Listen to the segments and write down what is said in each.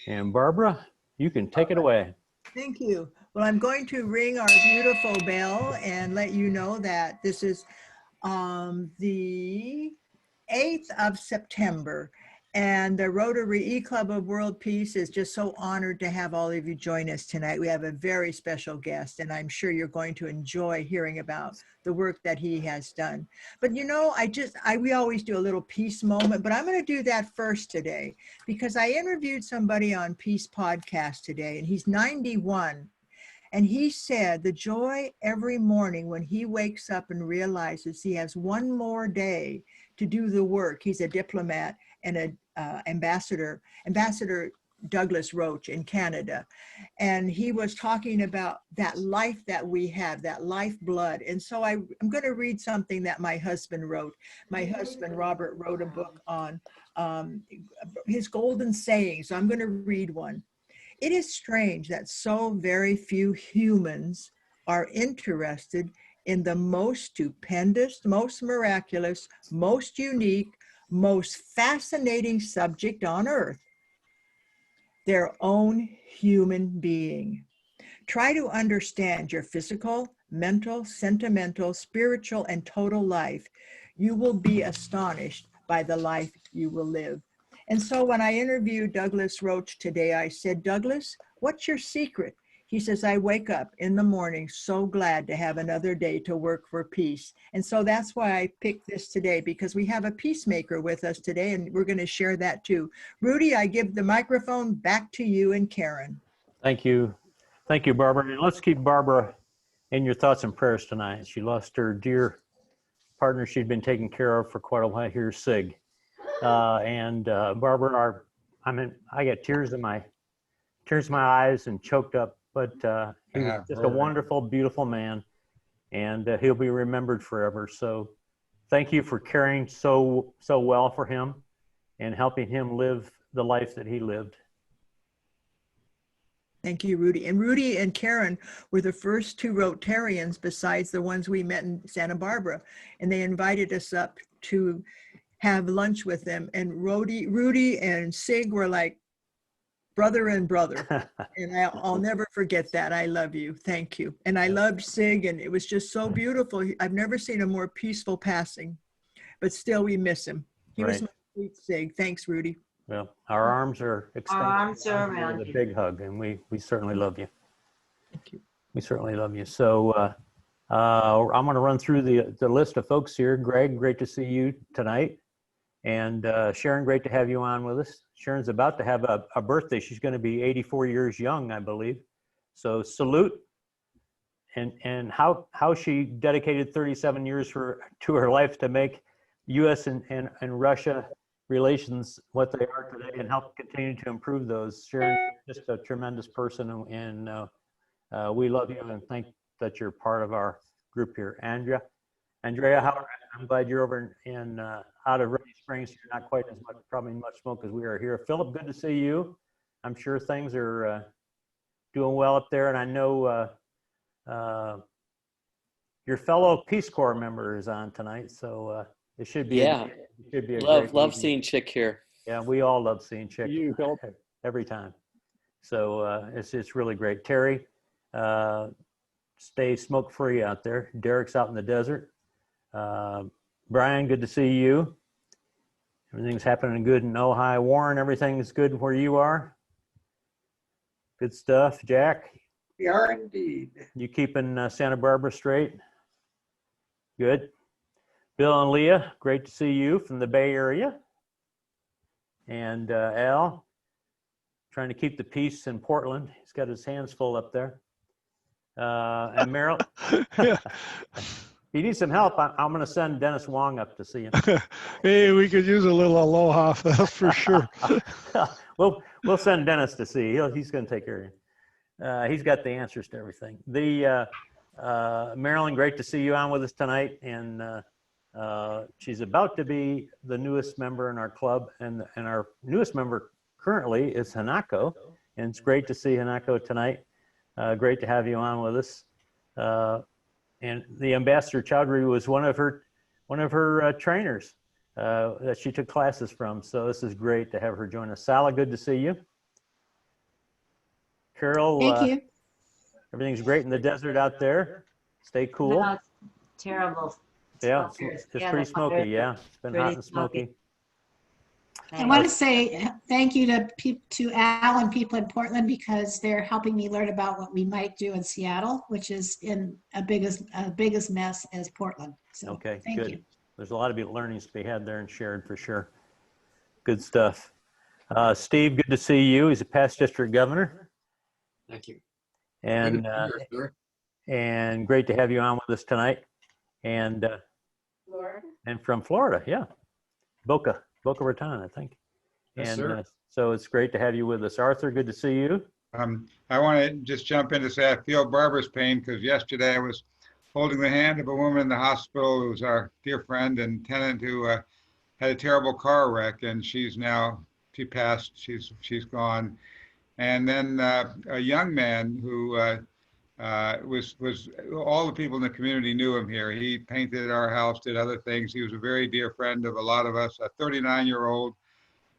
And Barbara, you can take it away. Thank you. Well, I'm going to ring our beautiful bell and let you know that this is the 8th of September. And the Rotary E-Club of World Peace is just so honored to have all of you join us tonight. We have a very special guest, and I'm sure you're going to enjoy hearing about the work that he has done. But you know, we always do a little peace moment, but I'm going to do that first today because I interviewed somebody on Peace Podcast today, and he's 91. And he said the joy every morning when he wakes up and realizes he has one more day to do the work. He's a diplomat and an ambassador Douglas Roach in Canada. And he was talking about that life that we have, that lifeblood. And so I'm going to read something that my husband wrote. My husband, Robert, wrote a book on his golden sayings. So I'm going to read one. It is strange that so very few humans are interested in the most stupendous, most miraculous, most unique, most fascinating subject on earth, their own human being. Try to understand your physical, mental, sentimental, spiritual, and total life. You will be astonished by the life you will live. And so when I interviewed Douglas Roach today, I said, Douglas, what's your secret? He says, I wake up in the morning so glad to have another day to work for peace. And so that's why I picked this today, because we have a peacemaker with us today, and we're going to share that too. Rudy, I give the microphone back to you and Karen. Thank you. Thank you, Barbara. And let's keep Barbara in your thoughts and prayers tonight. She lost her dear partner she'd been taking care of for quite a while here, Sig. Barbara, I got tears in my eyes and choked up, but he was just a wonderful, beautiful man, and he'll be remembered forever. So thank you for caring so well for him and helping him live the life that he lived. Thank you, Rudy. And Rudy and Karen were the first two Rotarians besides the ones we met in Santa Barbara, and they invited us up to have lunch with them. And Rudy and Sig were like brother and brother. And I'll never forget that. I love you. Thank you. And I loved Sig, and it was just so beautiful. I've never seen a more peaceful passing, but still we miss him. He was my sweet Sig. Thanks, Rudy. Well, our arms are extended. Our arms are around you. A big hug, and we certainly love you. Thank you. We certainly love you. So I'm going to run through the list of folks here. Greg, great to see you tonight. And Sharon, great to have you on with us. Sharon's about to have a birthday. She's going to be 84 years young, I believe. So salute. And how she dedicated 37 years to her life to make U.S. and Russia relations what they are today and help continue to improve those. Sharon's just a tremendous person, and we love you and think that you're part of our group here. Andrea, I'm glad you're over in out of Ready Springs. You're not quite as much, probably much smoke as we are here. Philip, good to see you. I'm sure things are doing well up there, and I know your fellow Peace Corps member is on tonight, so it should be. Yeah, it should be a love great seeing Chick here. Yeah, we all love seeing Chick. You, Philip. Every time. So it's really great. Terry, stay smoke free out there. Derek's out in the desert. Brian, good to see you. Everything's happening good in Ojai. Warren, everything's good where you are. Good stuff. Jack, We are indeed. you keeping Santa Barbara straight? Good. Bill and Leah, great to see you from the Bay Area. And Al, trying to keep the peace in Portland. He's got his hands full up there. And Merrill, if you need some help, I'm going to send Dennis Wong up to see him. Hey, we could use a little aloha, that's for sure. We'll send Dennis to see. He's going to take care of you. He's got the answers to everything. Marilyn, great to see you on with us tonight. And she's about to be the newest member in our club. And our newest member currently is Hanako. And it's great to see Hanako tonight. Great to have you on with us. And the Ambassador Chowdhury was one of her trainers that she took classes from. So this is great to have her join us. Sala, good to see you. Carol, Thank you. everything's great in the desert out there. Stay cool. No, it's terrible. Yeah, Smokers. it's Yeah, pretty the smoky. fire- Yeah, it's been pretty hot and smoky. I want to say thank you to Al and people in Portland because they're helping me learn about what we might do in Seattle, which is in a biggest mess as Portland. So Okay, thank good. you. There's a lot of learnings to be had there and shared for sure. Good stuff. Steve, good to see you. He's a past district governor, Thank you. and and great to have you on with us tonight. And Florida? and from Florida, yeah, Boca Raton, I think. Yes, And sir. so it's great to have you with us. Arthur, good to see you. I want to just jump in to say I feel Barbara's pain because yesterday I was holding the hand of a woman in the hospital who's our dear friend and tenant who had a terrible car wreck, and she passed. She's gone. And then a young man who was all the people in the community knew him here. He painted our house, did other things. He was a very dear friend of a lot of us. A 39-year-old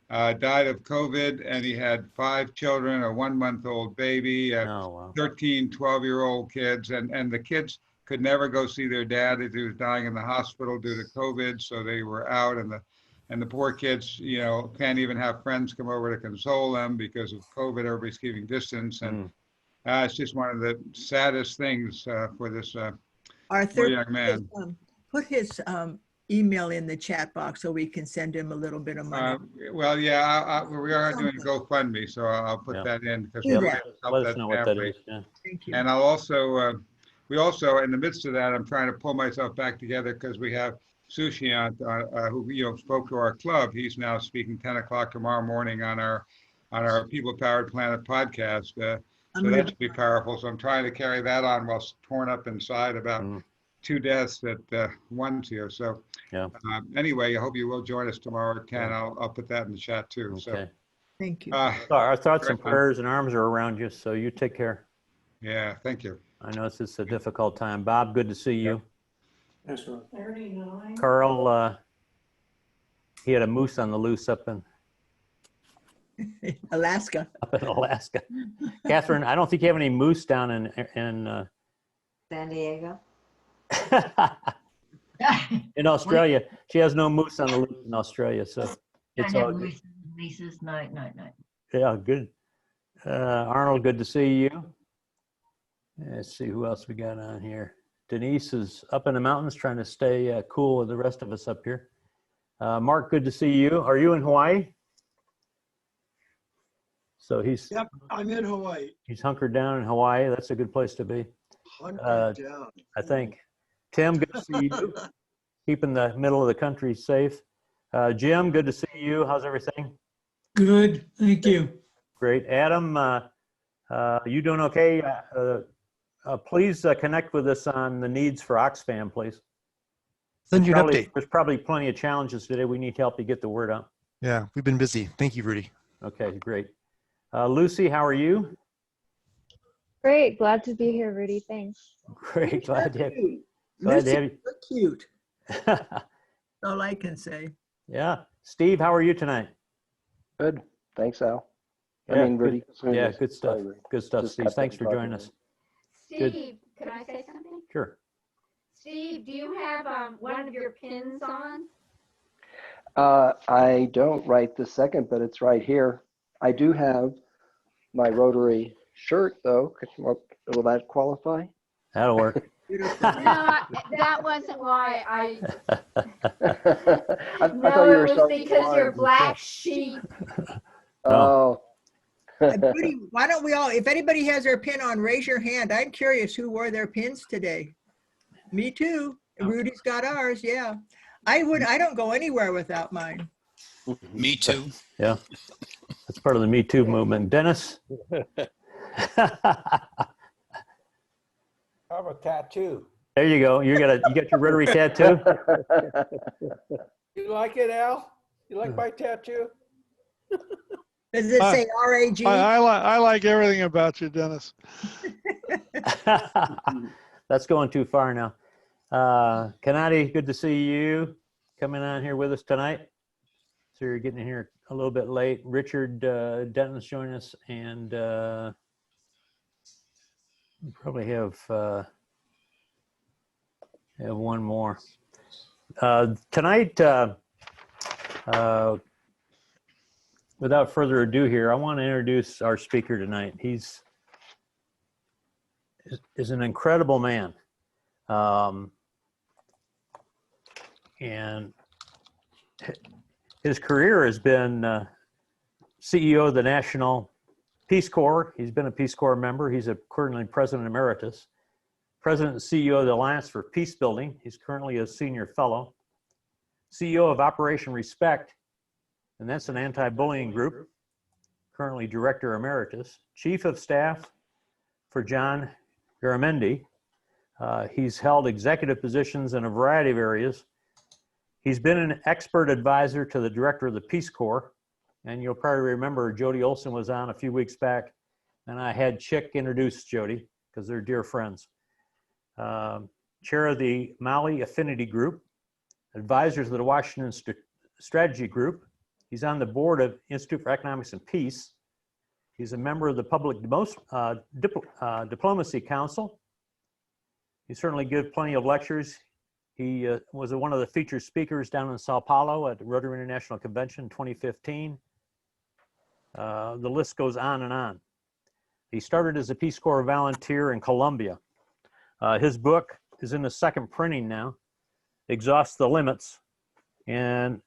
died of COVID, and he had 5 children, a 1-month-old baby, Oh, wow. 13, 12-year-old kids, and the kids could never go see their dad as he was dying in the hospital due to COVID, so they were out, and the poor kids, you know, can't even have friends come over to console them because of COVID. Everybody's keeping distance, and it's just one of the saddest things for this poor Arthur, young man. put his email in the chat box so we can send him a little bit of money. Well, yeah, we are doing a GoFundMe, so I'll put Yeah. that in because Do we that. have to help Let us that know what that family. is. Yeah. Thank you. And I'll also, we also, in the midst of that, I'm trying to pull myself back together because we have Sushant, who, you know, spoke to our club. He's now speaking 10 o'clock tomorrow morning on our People Powered Planet podcast. I'm So gonna- that should be powerful. So I'm trying to carry that on while torn up inside about 2 deaths at one's here. So Yeah. anyway, I hope you will join us tomorrow at 10. I'll put that in the chat too. So Okay. Thank you. Our thoughts and Right on. prayers and arms are around you, so you take care. yeah, thank you. I know it's just a difficult time. Bob, good to see you. Yes, sir. 39. Carl, he had a moose on the loose up in Alaska. Alaska. Catherine, I don't think you have any moose down in San Diego. in Australia. She has no moose on the loose in Australia, so it's all good. Lisa's night. Yeah, good. Arnold, good to see you. Let's see who else we got on here. Denise is up in the mountains trying to stay cool with the rest of us up here. Mark, good to see you. Are you in Hawaii? So he's Yep, I'm in Hawaii. he's hunkered down in Hawaii. That's a good place to be, Hunkered down. I think. Tim, good to see you. Keeping the middle of the country safe. Jim, good to see you. How's everything? Good, thank you. Great. Adam, you doing okay? Please connect with us on the needs for Oxfam, please. Send you an update. There's probably plenty of challenges today. We need help to get the word out. Yeah, we've been busy. Thank you, Rudy. Okay, great. Lucy, how are you? Great. Glad to be here, Rudy. Thanks. Great. Glad to have you. Lucy, so cute. That's all I can say. Yeah. Steve, how are you tonight? Good. Thanks, Al. Yeah, I mean, good. Rudy. Yeah, good stuff. Sorry, Rudy. Good stuff, Just Steve. kept Thanks on for joining talking. us. Good. Steve, could I say something? Sure. Steve, do you have one of your pins on? I don't right this second, but it's right here. I do have my Rotary shirt, though. Will that qualify? That'll work. No, that wasn't why I no, thought you were it was so because you're smart. black sheep. Oh. Rudy, why don't we all, if anybody has their pin on, raise your hand. I'm curious who wore their pins today. Me too. Rudy's got ours, yeah. I don't go anywhere without mine. Me too. Yeah. That's part of the Me Too movement. Dennis? I have a tattoo. There you go. You got your Rotary tattoo? You like it, Al? You like my tattoo? Does it say RAG? I like everything about you, Dennis. That's going too far now. Kanati, good to see you coming on here with us tonight. So you're getting in here a little bit late. Richard Denton's joining us, and We probably have one more. Tonight, without further ado here, I want to introduce our speaker tonight. He's an incredible man. And his career has been CEO of the National Peace Corps. He's been a Peace Corps member. He's currently President Emeritus, President and CEO of the Alliance for Peace Building. He's currently a Senior Fellow, CEO of Operation Respect, and that's an anti-bullying group, currently Director Emeritus, Chief of Staff for John Garamendi. He's held executive positions in a variety of areas. He's been an expert advisor to the Director of the Peace Corps, and you'll probably remember Jody Olson was on a few weeks back, and I had Chick introduce Jody because they're dear friends. Chair of the Mali Affinity Group, advisors of the Washington Strategy Group. He's on the board of Institute for Economics and Peace. He's a member of the Public Diplomacy Council. He certainly gives plenty of lectures. He was one of the featured speakers down in Sao Paulo at the Rotary International Convention in 2015. The list goes on and on. He started as a Peace Corps volunteer in Colombia. His book is in the second printing now, Exhaust the Limits. And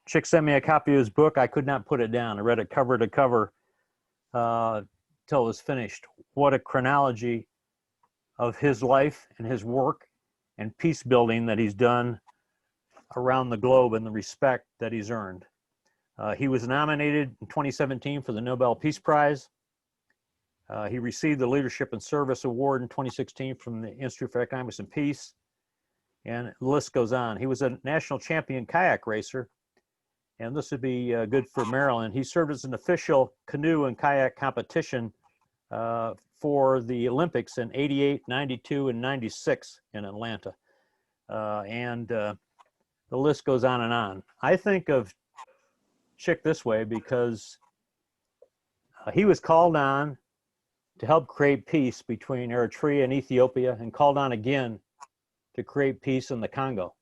Chick sent me a copy of his book. I could not put it down. I read it cover to cover till it was finished. What a chronology of his life and his work and peace building that he's done around the globe and the respect that he's earned. He was nominated in 2017 for the Nobel Peace Prize. He received the Leadership and Service Award in 2016 from the Institute for Economics and Peace, and the list goes on. He was a national champion kayak racer, and this would be good for Maryland. He served as an official canoe and kayak competition for the Olympics in '88, '92, and '96 in Atlanta. The list goes on and on. I think of Chick this way because he was called on to help create peace between Eritrea and Ethiopia, and called on again to create peace in the Congo.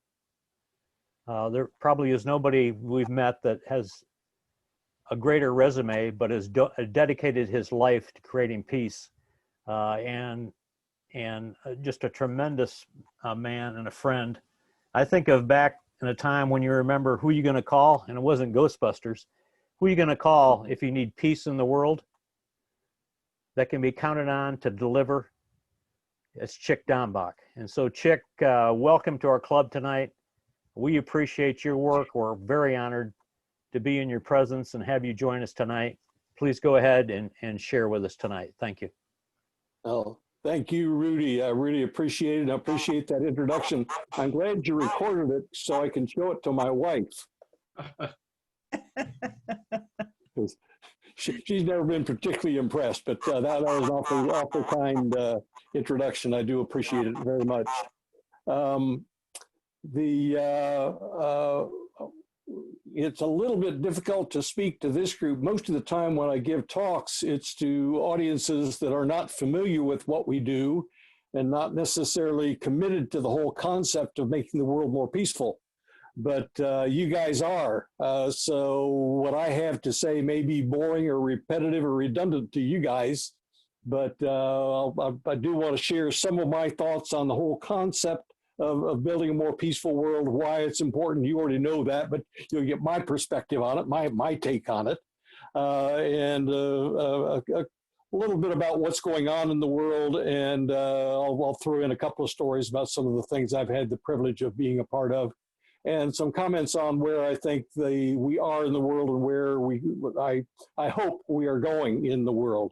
There probably is nobody we've met that has a greater resume, but has dedicated his life to creating peace, and just a tremendous man and a friend. I think of back in a time when you remember who you're going to call, and it wasn't Ghostbusters. Who are you going to call if you need peace in the world that can be counted on to deliver? It's Chick Dombach. And so Chick, welcome to our club tonight. We appreciate your work. We're very honored to be in your presence and have you join us tonight. Please go ahead and share with us tonight. Thank you. Oh, thank you, Rudy. I really appreciate it. I appreciate that introduction. I'm glad you recorded it so I can show it to my wife. She's never been particularly impressed, but that was an awful kind introduction. I do appreciate it very much. It's a little bit difficult to speak to this group. Most of the time when I give talks, it's to audiences that are not familiar with what we do and not necessarily committed to the whole concept of making the world more peaceful. But you guys are. So what I have to say may be boring or repetitive or redundant to you guys, but I do want to share some of my thoughts on the whole concept of building a more peaceful world, why it's important. You already know that, but you'll get my perspective on it, my take on it, and a little bit about what's going on in the world, and I'll throw in a couple of stories about some of the things I've had the privilege of being a part of, and some comments on where I think we are in the world and where I hope we are going in the world.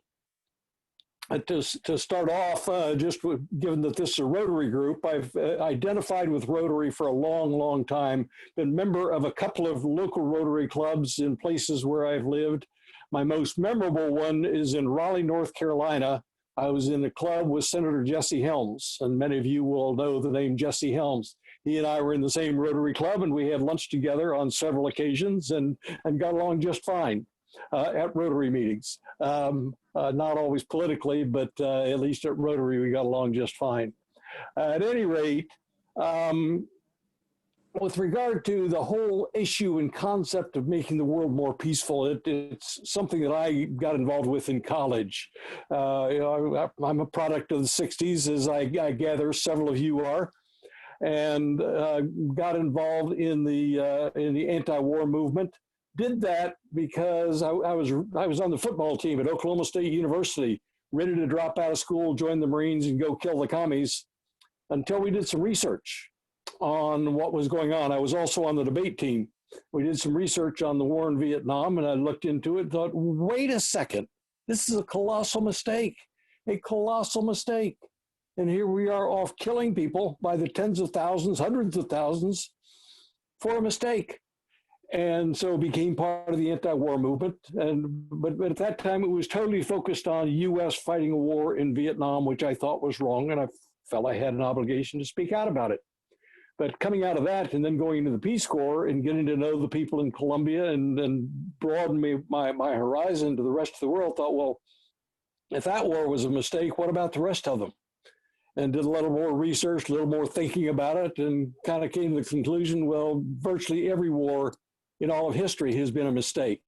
To start off, given that this is a Rotary group, I've identified with Rotary for a long, long time, been member of a couple of local Rotary clubs in places where I've lived. My most memorable one is in Raleigh, North Carolina. I was in a club with Senator Jesse Helms, and many of you will know the name Jesse Helms. He and I were in the same Rotary club, and we had lunch together on several occasions and got along just fine. at Rotary meetings. Not always politically, but at least at Rotary, we got along just fine. At any rate, with regard to the whole issue and concept of making the world more peaceful, it's something that I got involved with in college. I'm a product of the 60s, as I gather several of you are, and got involved in the anti-war movement. Did that because I was on the football team at Oklahoma State University, ready to drop out of school, join the Marines, and go kill the commies, until we did some research on what was going on. I was also on the debate team. We did some research on the war in Vietnam, and I looked into it and thought, wait a second, this is a colossal mistake, a colossal mistake. And here we are off killing people by the tens of thousands, hundreds of thousands for a mistake. And so it became part of the anti-war movement. But at that time, it was totally focused on U.S. fighting a war in Vietnam, which I thought was wrong, and I felt I had an obligation to speak out about it. But coming out of that and then going into the Peace Corps and getting to know the people in Colombia and broaden my horizon to the rest of the world, thought, well, if that war was a mistake, what about the rest of them? And did a little more research, a little more thinking about it, and kind of came to the conclusion, well, virtually every war in all of history has been a mistake.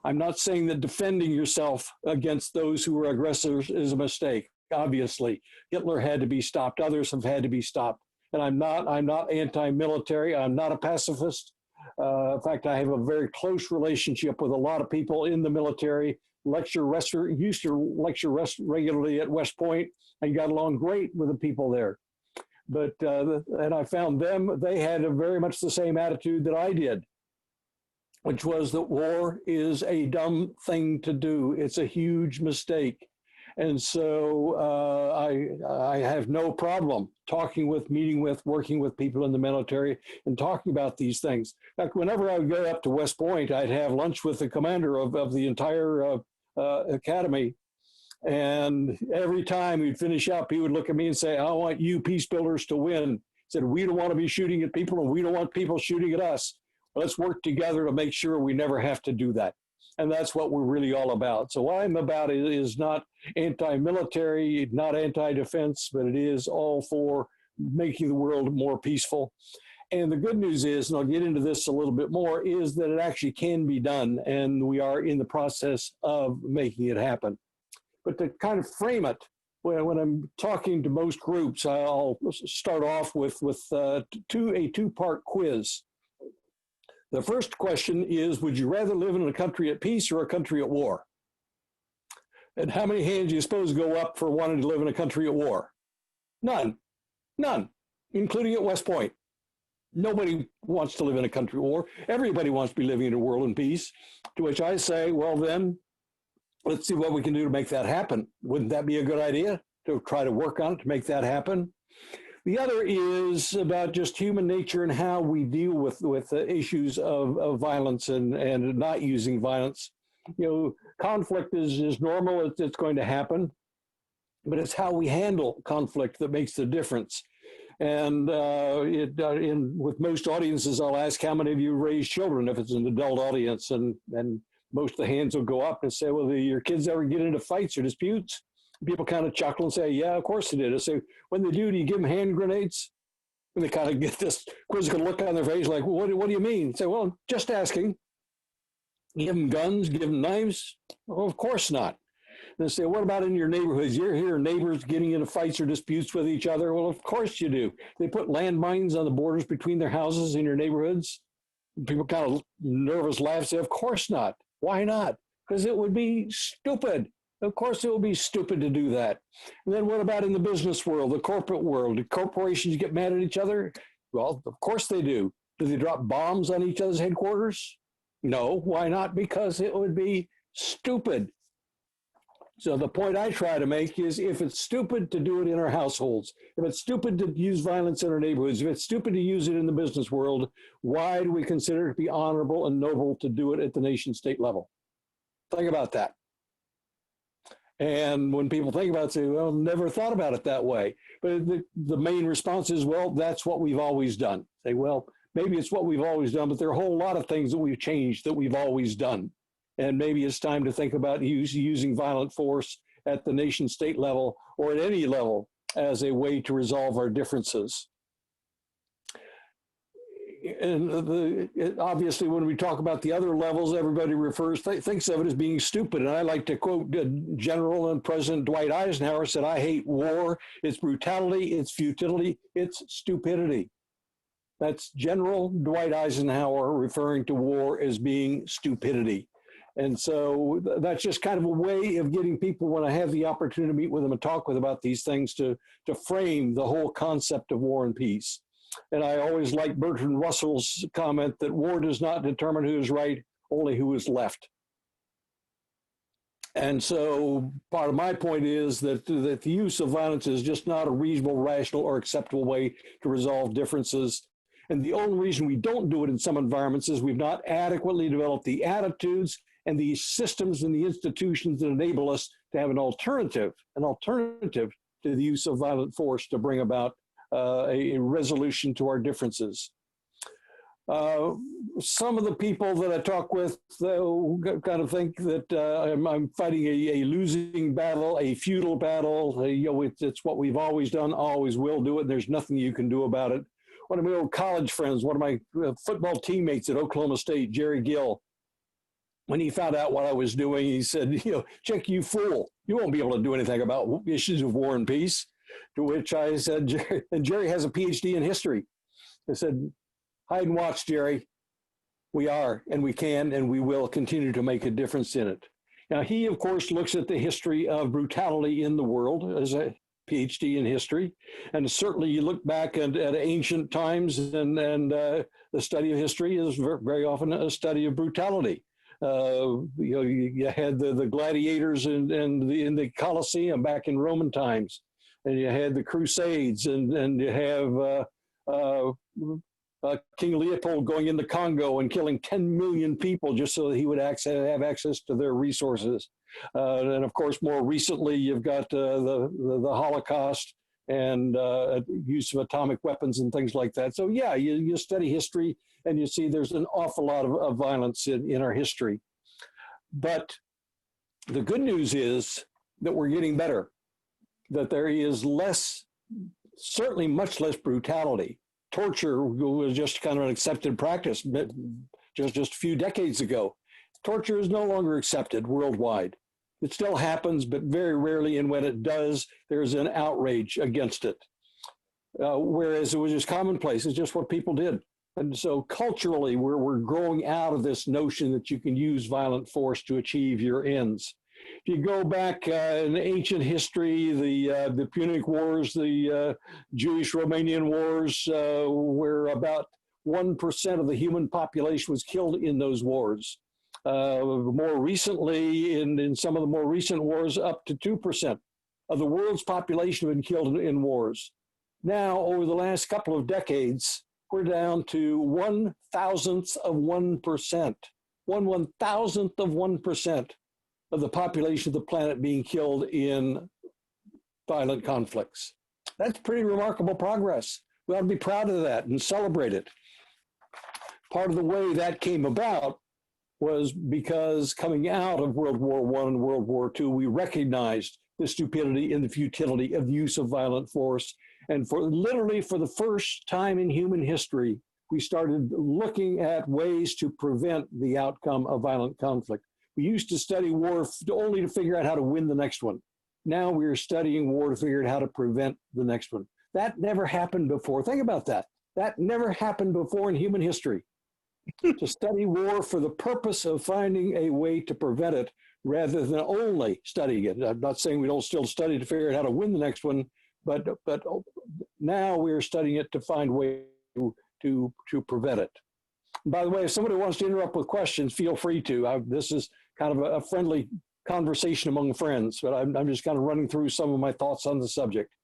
I'm not saying that defending yourself against those who are aggressors is a mistake. Obviously, Hitler had to be stopped. Others have had to be stopped. And I'm not anti-military. I'm not a pacifist. In fact, I have a very close relationship with a lot of people in the military. Used to lecture regularly at West Point, and got along great with the people there. But and I found they had very much the same attitude that I did, which was that war is a dumb thing to do. It's a huge mistake. And so I have no problem meeting with, working with people in the military and talking about these things. In fact, whenever I would go up to West Point, I'd have lunch with the commander of the entire academy. And every time we'd finish up, he would look at me and say, I want you peace builders to win. He said, we don't want to be shooting at people, and we don't want people shooting at us. Let's work together to make sure we never have to do that. And that's what we're really all about. So what I'm about is not anti-military, not anti-defense, but it is all for making the world more peaceful. And the good news is, and I'll get into this a little bit more, is that it actually can be done, and we are in the process of making it happen. But to kind of frame it, when I'm talking to most groups, I'll start off with a two-part quiz. The first question is, would you rather live in a country at peace or a country at war? And how many hands do you suppose go up for wanting to live in a country at war? None, including at West Point. Nobody wants to live in a country at war. Everybody wants to be living in a world in peace, to which I say, well then, let's see what we can do to make that happen. Wouldn't that be a good idea, to try to work on it to make that happen? The other is about just human nature and how we deal with issues of violence and not using violence. You know, conflict is normal, it's going to happen, but it's how we handle conflict that makes the difference. And with most audiences, I'll ask how many of you raise children if it's an adult audience, and most of the hands will go up and say, well, do your kids ever get into fights or disputes? People kind of chuckle and say, yeah, of course they did. I say, when they do you give them hand grenades? And they kind of get this quizzical look on their face like, well, what do you mean? I say, well, just asking. Give them guns, give them knives? Well, of course not. And they say, what about in your neighborhoods? You're hearing neighbors getting into fights or disputes with each other? Well, of course you do. They put landmines on the borders between their houses in your neighborhoods. People kind of nervous laugh, say, of course not. Why not? Because it would be stupid. Of course, it would be stupid to do that. And then what about in the business world, the corporate world? Do corporations get mad at each other? Well, of course they do. Do they drop bombs on each other's headquarters? No. Why not? Because it would be stupid. So the point I try to make is, if it's stupid to do it in our households, if it's stupid to use violence in our neighborhoods, if it's stupid to use it in the business world, why do we consider it to be honorable and noble to do it at the nation state level? Think about that. And when people think about it, say, well, never thought about it that way. But the main response is, well, that's what we've always done. Say, well, maybe it's what we've always done, but there are a whole lot of things that we've changed that we've always done. And maybe it's time to think about using violent force at the nation state level or at any level as a way to resolve our differences. And obviously, when we talk about the other levels, everybody thinks of it as being stupid. And I like to quote General and President Dwight Eisenhower said, "I hate war. It's brutality, it's futility, it's stupidity." That's General Dwight Eisenhower referring to war as being stupidity. And so that's just kind of a way of getting people, when I have the opportunity to meet with them and talk with them about these things, to frame the whole concept of war and peace. And I always like Bertrand Russell's comment that war does not determine who is right, only who is left. And so part of my point is that the use of violence is just not a reasonable, rational, or acceptable way to resolve differences. And the only reason we don't do it in some environments is we've not adequately developed the attitudes and the systems and the institutions that enable us to have an alternative to the use of violent force to bring about a resolution to our differences. Some of the people that I talk with kind of think that I'm fighting a losing battle, a futile battle. It's what we've always done, always will do it, and there's nothing you can do about it. One of my old college friends, one of my football teammates at Oklahoma State, Jerry Gill, when he found out what I was doing, he said, "Chick, you fool, you won't be able to do anything about issues of war and peace." To which I said, Jerry has a PhD in history. I said, "Hide and watch, Jerry. We are, and we can, and we will continue to make a difference in it." Now, he, of course, looks at the history of brutality in the world as a PhD in history. And certainly you look back at ancient times, and the study of history is very often a study of brutality. You had the gladiators in the Colosseum back in Roman times, and you had the Crusades, and you have King Leopold going into Congo and killing 10 million people just so that he would have access to their resources. And of course, more recently, you've got the Holocaust and use of atomic weapons and things like that. So yeah, you study history and you see there's an awful lot of violence in our history. But the good news is that we're getting better, that there is certainly much less brutality. Torture was just kind of an accepted practice just a few decades ago. Torture is no longer accepted worldwide. It still happens, but very rarely, and when it does, there's an outrage against it. Whereas it was just commonplace, it's just what people did. And so culturally, we're growing out of this notion that you can use violent force to achieve your ends. If you go back in ancient history, the Punic Wars, the Jewish-Romanian Wars, where about 1% of the human population was killed in those wars. More recently, in some of the more recent wars, up to 2% of the world's population have been killed in wars. Now, over the last couple of decades, we're down to 1/1000th of 1%, 1/1000th of 1% of the population of the planet being killed in violent conflicts. That's pretty remarkable progress. We ought to be proud of that and celebrate it. Part of the way that came about was because coming out of World War I and World War II, we recognized the stupidity and the futility of the use of violent force. And literally for the first time in human history, we started looking at ways to prevent the outcome of violent conflict. We used to study war only to figure out how to win the next one. Now we're studying war to figure out how to prevent the next one. That never happened before. Think about that. That never happened before in human history. To study war for the purpose of finding a way to prevent it rather than only studying it. I'm not saying we don't still study to figure out how to win the next one, but now we're studying it to find a way to prevent it. By the way, if somebody wants to interrupt with questions, feel free to. This is kind of a friendly conversation among friends, but I'm just kind of running through some of my thoughts on the subject.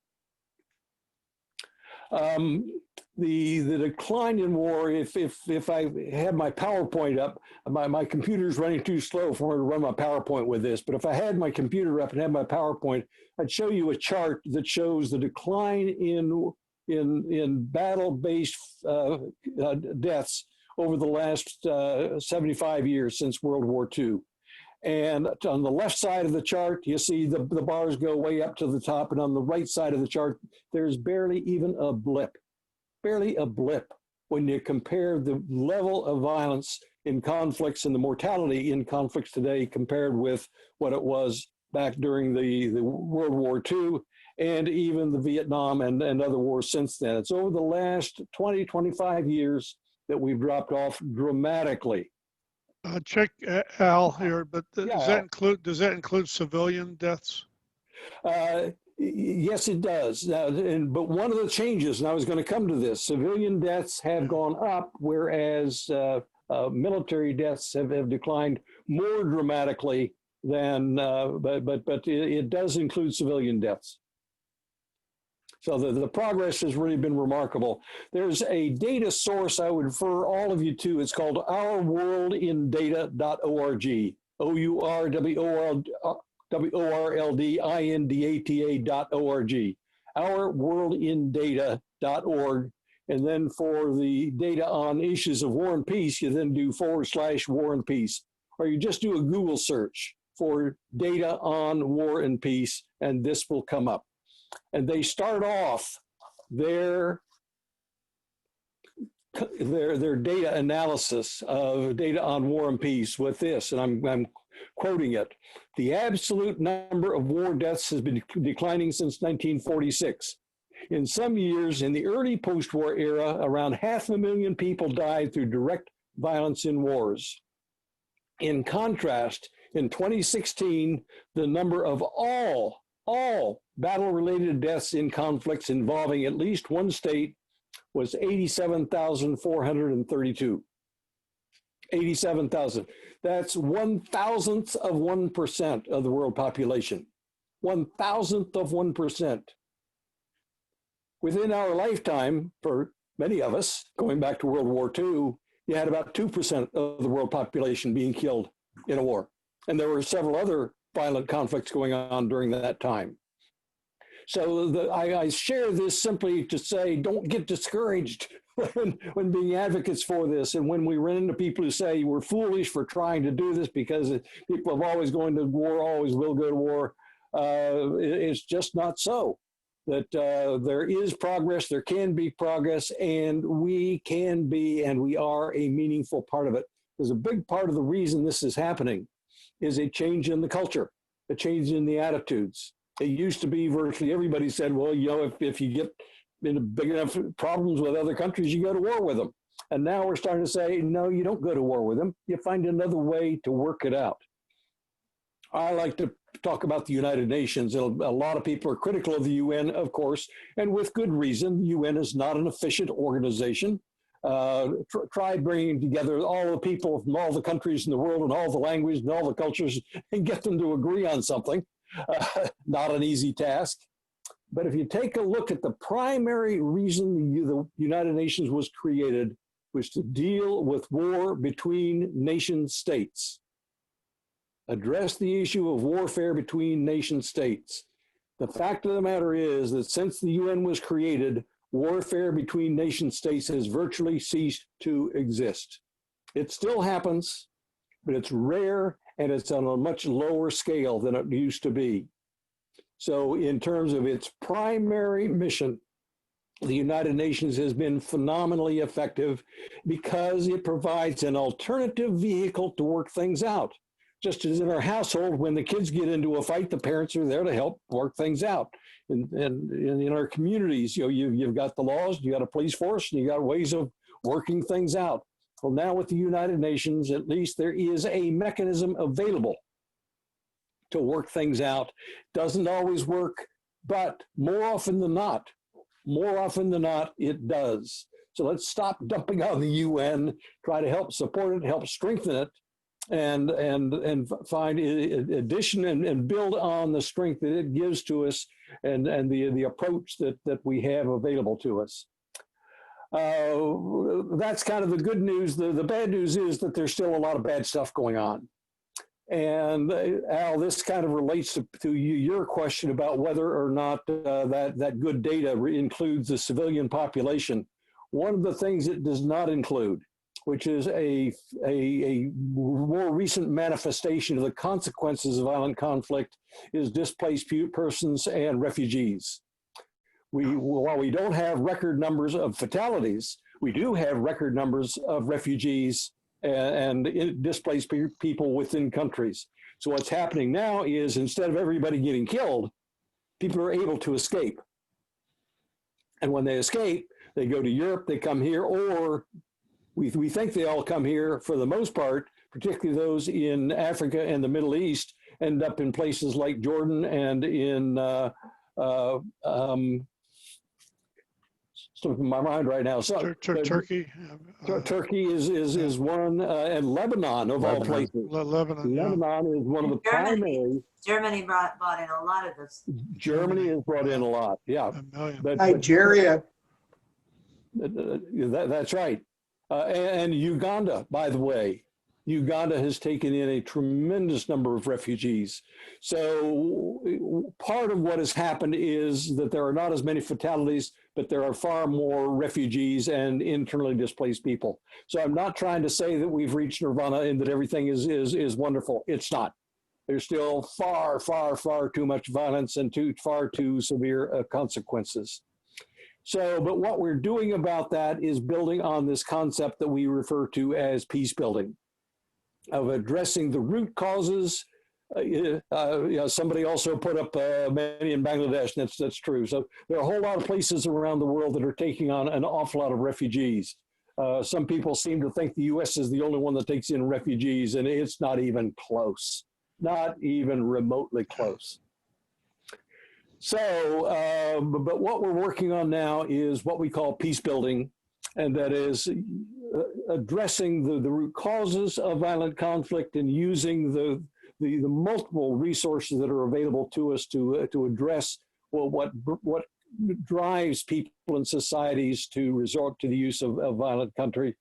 The decline in war, if I had my PowerPoint up, my computer's running too slow for me to run my PowerPoint with this, but if I had my computer up and had my PowerPoint, I'd show you a chart that shows the decline in battle-based deaths over the last 75 years since World War II. And on the left side of the chart, you see the bars go way up to the top. And on the right side of the chart, there's barely even a blip, when you compare the level of violence in conflicts and the mortality in conflicts today compared with what it was back during the World War II and even the Vietnam and other wars since then. It's over the last 20, 25 years that we've dropped off dramatically. Check Al here, but Yeah, does that include civilian deaths? Yes, it does. But one of the changes, and I was going to come to this, civilian deaths have gone up, whereas military deaths have declined more dramatically than, but it does include civilian deaths. So the progress has really been remarkable. There's a data source I would refer all of you to. It's called ourworldindata.org, OURWORLDINDATA.org, ourworldindata.org. And then for the data on issues of war and peace, you then do /war and peace, or you just do a Google search for data on war and peace, and this will come up. And they start off their data analysis of data on war and peace with this, and I'm quoting it. The absolute number of war deaths has been declining since 1946. In some years, in the early post-war era, around 500,000 people died through direct violence in wars. In contrast, in 2016, the number of all battle-related deaths in conflicts involving at least one state was 87,432. 87,000. That's 1,000th of 1% of the world population. 1,000th of 1%. Within our lifetime, for many of us, going back to World War II, you had about 2% of the world population being killed in a war. And there were several other violent conflicts going on during that time. So I share this simply to say, don't get discouraged when being advocates for this. And when we run into people who say we're foolish for trying to do this because people have always gone to war, always will go to war, it's just not so. That there is progress, there can be progress, and we can be, and we are a meaningful part of it. There's a big part of the reason this is happening is a change in the culture, a change in the attitudes. It used to be virtually everybody said, well, you know, if you get into big enough problems with other countries, you go to war with them. And now we're starting to say, no, you don't go to war with them. You find another way to work it out. I like to talk about the United Nations. A lot of people are critical of the UN, of course, and with good reason. The UN is not an efficient organization. Try bringing together all the people from all the countries in the world and all the languages and all the cultures and get them to agree on something. Not an easy task. But if you take a look at the primary reason the United Nations was created was to deal with war between nation states. Address the issue of warfare between nation states. The fact of the matter is that since the UN was created, warfare between nation states has virtually ceased to exist. It still happens, but it's rare and it's on a much lower scale than it used to be. So in terms of its primary mission, the United Nations has been phenomenally effective because it provides an alternative vehicle to work things out. Just as in our household, when the kids get into a fight, the parents are there to help work things out. And in our communities, you know, you've got the laws, you got a police force, and you got ways of working things out. Well, now with the United Nations, at least there is a mechanism available to work things out. Doesn't always work, but more often than not, it does. So let's stop dumping on the UN, try to help support it, help strengthen it, and find addition and build on the strength that it gives to us and the approach that we have available to us. That's kind of the good news. The bad news is that there's still a lot of bad stuff going on. And Al, this kind of relates to your question about whether or not that good data includes the civilian population. One of the things it does not include, which is a more recent manifestation of the consequences of violent conflict, is displaced persons and refugees. While we don't have record numbers of fatalities, we do have record numbers of refugees and displaced people within countries. So what's happening now is, instead of everybody getting killed, people are able to escape. And when they escape, they go to Europe, they come here, or we think they all come here for the most part, particularly those in Africa and the Middle East, end up in places like Jordan and in slipping my mind right now. So, Turkey. Turkey is one, and Lebanon of all places. Lebanon is one of the primary. Germany brought in a lot of this. Germany has brought in a lot, yeah. Nigeria. That's right. And Uganda, by the way. Uganda has taken in a tremendous number of refugees. So part of what has happened is that there are not as many fatalities, but there are far more refugees and internally displaced people. So I'm not trying to say that we've reached nirvana and that everything is wonderful. It's not. There's still far, far, far too much violence and far too severe consequences. So, but what we're doing about that is building on this concept that we refer to as peace building, of addressing the root causes. Somebody also put up many in Bangladesh, and that's true. So there are a whole lot of places around the world that are taking on an awful lot of refugees. Some people seem to think the U.S. is the only one that takes in refugees, and it's not even close, not even remotely close. So, but what we're working on now is what we call peace building, and that is addressing the root causes of violent conflict and using the multiple resources that are available to us to address what drives people and societies to resort to the use of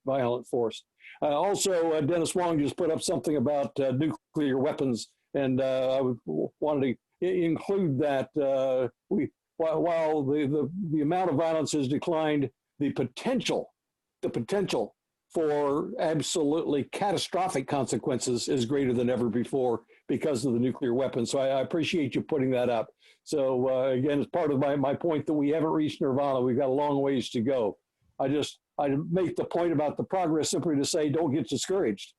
violent force. Also, Dennis Wong just put up something about nuclear weapons, and I wanted to include that while the amount of violence has declined, the potential for absolutely catastrophic consequences is greater than ever before because of the nuclear weapons. So I appreciate you putting that up. So again, it's part of my point that we haven't reached nirvana. We've got a long ways to go. I make the point about the progress simply to say, don't get discouraged.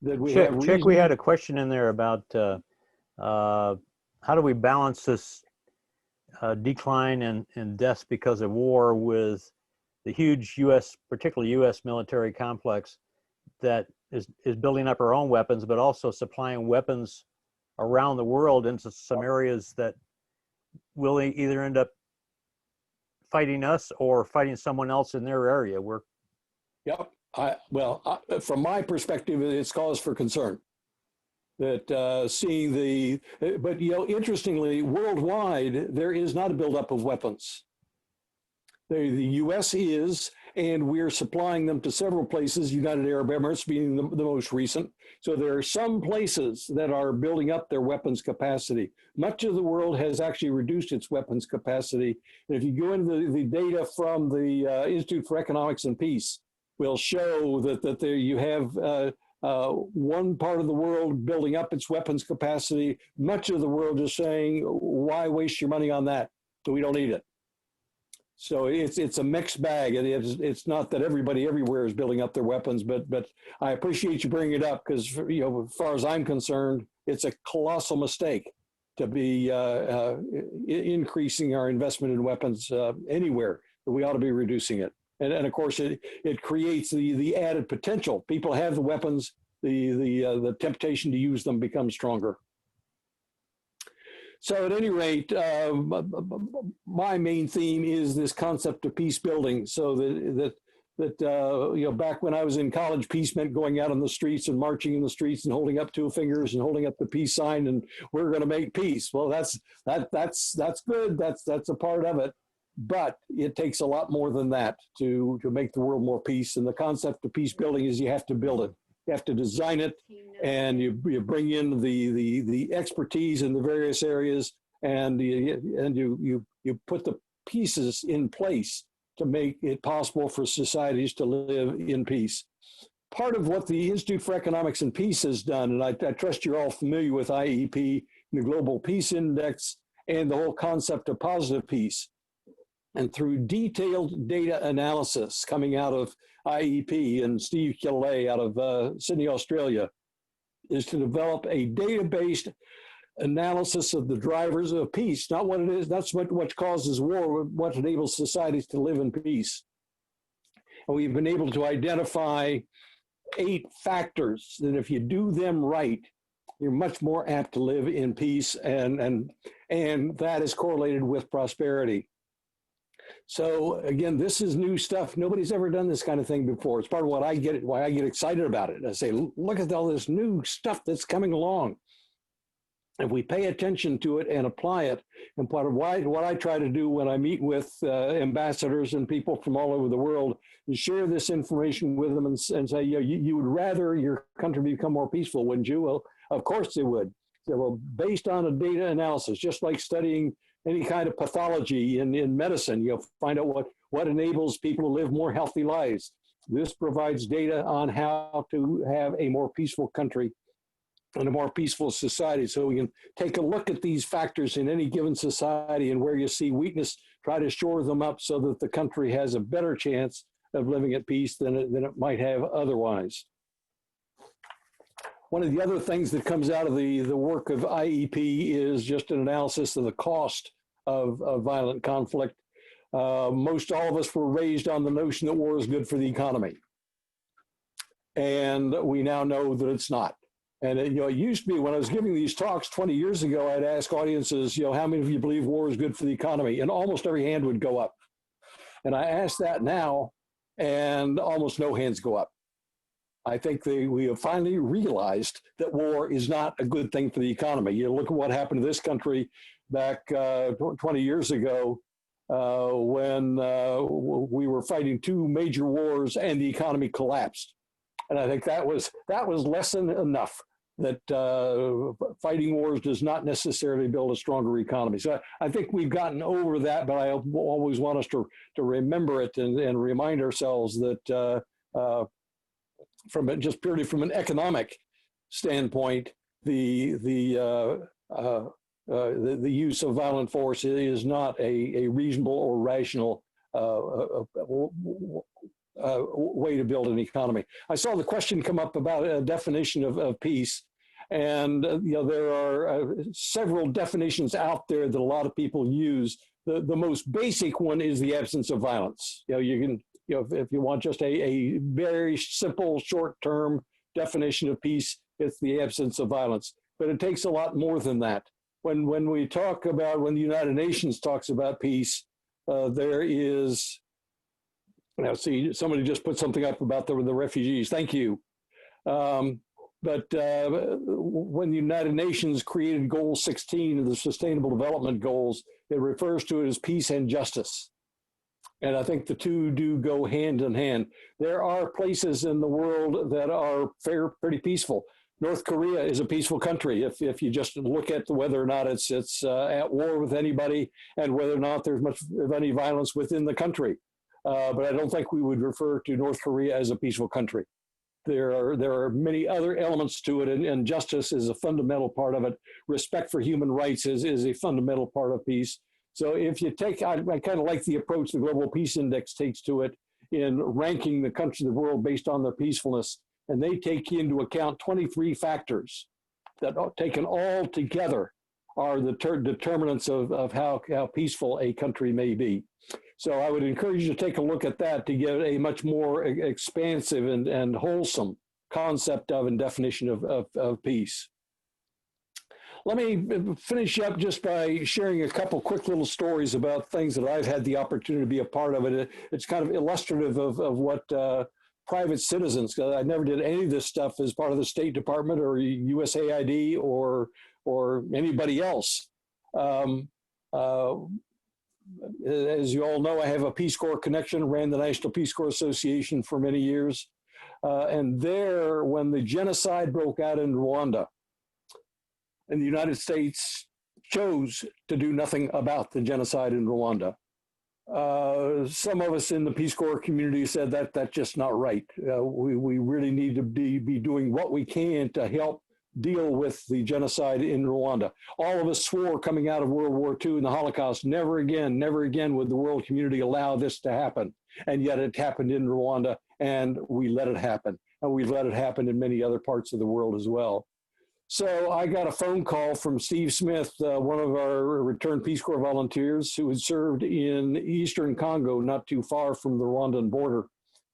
That we Chick, we had a question in there about how do we balance this decline in deaths because of war with the huge U.S., particularly U.S. military complex that is building up our own weapons, but also supplying weapons around the world into some areas that will either end up fighting us or fighting someone else in their area. Yep. From my perspective, it's cause for concern. That seeing but interestingly, worldwide, there is not a buildup of weapons. The U.S. is, and we're supplying them to several places, United Arab Emirates being the most recent. So there are some places that are building up their weapons capacity. Much of the world has actually reduced its weapons capacity. And if you go into the data from the Institute for Economics and Peace, will show that there you have one part of the world building up its weapons capacity. Much of the world is saying, why waste your money on that? So we don't need it. So it's a mixed bag. It's not that everybody everywhere is building up their weapons, but I appreciate you bringing it up because, as far as I'm concerned, it's a colossal mistake to be increasing our investment in weapons anywhere. We ought to be reducing it. And of course, it creates the added potential. People have the weapons, the temptation to use them becomes stronger. So at any rate, my main theme is this concept of peace building. So that back when I was in college, peace meant going out on the streets and marching in the streets and holding up two fingers and holding up the peace sign and we're going to make peace. Well, that's good. That's a part of it. But it takes a lot more than that to make the world more peace. And the concept of peace building is you have to build it. You have to design it, and you bring in the expertise in the various areas, and you put the pieces in place to make it possible for societies to live in peace. part of what the Institute for Economics and Peace has done, and I trust you're all familiar with IEP, the Global Peace Index, and the whole concept of positive peace. And through detailed data analysis coming out of IEP and Steve Killet out of Sydney, Australia, is to develop a data-based analysis of the drivers of peace, not what it is, that's what causes war, what enables societies to live in peace. And we've been able to identify 8 factors that if you do them right, you're much more apt to live in peace, and that is correlated with prosperity. So again, this is new stuff. Nobody's ever done this kind of thing before. It's part of what I get, why I get excited about it. I say, look at all this new stuff that's coming along. If we pay attention to it and apply it, and part of what I try to do when I meet with ambassadors and people from all over the world is share this information with them and say, you would rather your country become more peaceful, wouldn't you? Well, of course they would. So, well, based on a data analysis, just like studying any kind of pathology in medicine, you'll find out what enables people to live more healthy lives. This provides data on how to have a more peaceful country and a more peaceful society. So we can take a look at these factors in any given society, and where you see weakness, try to shore them up so that the country has a better chance of living at peace than it might have otherwise. One of the other things that comes out of the work of IEP is just an analysis of the cost of violent conflict. Most all of us were raised on the notion that war is good for the economy. And we now know that it's not. And it used to be, when I was giving these talks 20 years ago, I'd ask audiences, how many of you believe war is good for the economy? And almost every hand would go up. And I ask that now, and almost no hands go up. I think we have finally realized that war is not a good thing for the economy. You look at what happened to this country back 20 years ago when we were fighting 2 major wars and the economy collapsed. And I think that was lesson enough that fighting wars does not necessarily build a stronger economy. So I think we've gotten over that, but I always want us to remember it and remind ourselves that just purely from an economic standpoint, the use of violent force is not a reasonable or rational way to build an economy. I saw the question come up about a definition of peace, and there are several definitions out there that a lot of people use. The most basic one is the absence of violence. You can, if you want just a very simple short-term definition of peace, it's the absence of violence. But it takes a lot more than that. When the United Nations talks about peace, there is. Now, see, somebody just put something up about the refugees. Thank you. But when the United Nations created Goal 16 of the Sustainable Development Goals, it refers to it as peace and justice. And I think the two do go hand in hand. There are places in the world that are pretty peaceful. North Korea is a peaceful country if you just look at whether or not it's at war with anybody and whether or not there's much of any violence within the country. But I don't think we would refer to North Korea as a peaceful country. There are many other elements to it, and justice is a fundamental part of it. Respect for human rights is a fundamental part of peace. So if you take, I kind of like the approach the Global Peace Index takes to it in ranking the countries of the world based on their peacefulness, and they take into account 23 factors that, taken all together, are the determinants of how peaceful a country may be. So I would encourage you to take a look at that to get a much more expansive and wholesome concept of and definition of peace. Let me finish up just by sharing a couple quick little stories about things that I've had the opportunity to be a part of. It's kind of illustrative of what private citizens, because I never did any of this stuff as part of the State Department or USAID or anybody else. As you all know, I have a Peace Corps connection, ran the National Peace Corps Association for many years. And there, when the genocide broke out in Rwanda, and the United States chose to do nothing about the genocide in Rwanda, some of us in the Peace Corps community said that that's just not right. We really need to be doing what we can to help deal with the genocide in Rwanda. All of us swore coming out of World War II and the Holocaust, never again would the world community allow this to happen. And yet it happened in Rwanda, and we let it happen. And we've let it happen in many other parts of the world as well. So I got a phone call from Steve Smith, one of our returned Peace Corps volunteers who had served in Eastern Congo, not too far from the Rwandan border.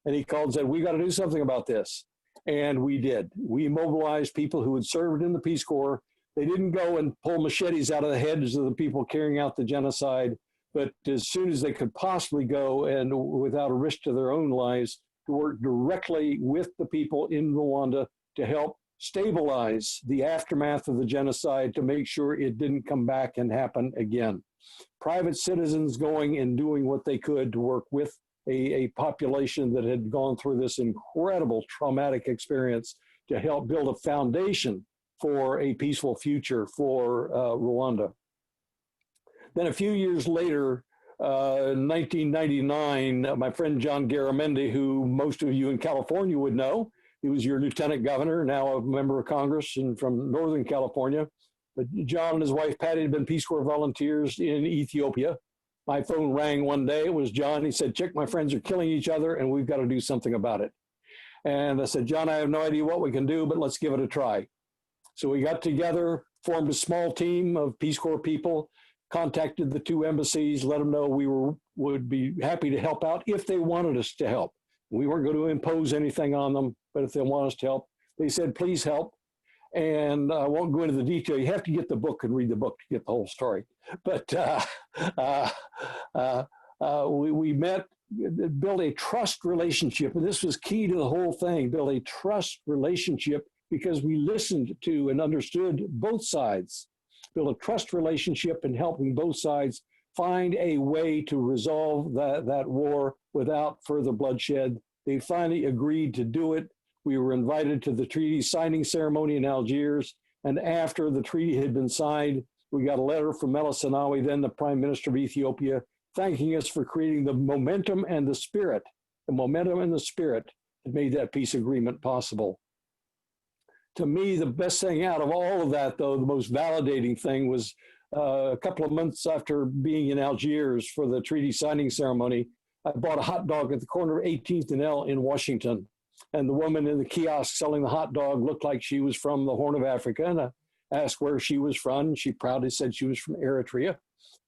And he called and said, we got to do something about this. And we did. We mobilized people who had served in the Peace Corps. They didn't go and pull machetes out of the heads of the people carrying out the genocide, but as soon as they could possibly go and without a risk to their own lives, to work directly with the people in Rwanda to help stabilize the aftermath of the genocide to make sure it didn't come back and happen again. Private citizens going and doing what they could to work with a population that had gone through this incredible traumatic experience to help build a foundation for a peaceful future for Rwanda. Then a few years later, in 1999, my friend John Garamendi, who most of you in California would know, he was your lieutenant governor, now a member of Congress and from Northern California. But John and his wife Patty had been Peace Corps volunteers in Ethiopia. My phone rang one day. It was John. He said, Chick, my friends are killing each other and we've got to do something about it. And I said, John, I have no idea what we can do, but let's give it a try. So we got together, formed a small team of Peace Corps people, contacted the two embassies, let them know we would be happy to help out if they wanted us to help. We weren't going to impose anything on them, but if they want us to help, they said, please help. And I won't go into the detail. You have to get the book and read the book to get the whole story. But we met, built a trust relationship. And this was key to the whole thing, build a trust relationship because we listened to and understood both sides. Build a trust relationship in helping both sides find a way to resolve that war without further bloodshed. They finally agreed to do it. We were invited to the treaty signing ceremony in Algiers. And after the treaty had been signed, we got a letter from Meles Zenawi, then the Prime Minister of Ethiopia, thanking us for creating the momentum and the spirit. The momentum and the spirit that made that peace agreement possible. To me, the best thing out of all of that, though, the most validating thing was a couple of months after being in Algiers for the treaty signing ceremony, I bought a hot dog at the corner of 18th and L in Washington. And the woman in the kiosk selling the hot dog looked like she was from the Horn of Africa. And I asked where she was from. She proudly said she was from Eritrea.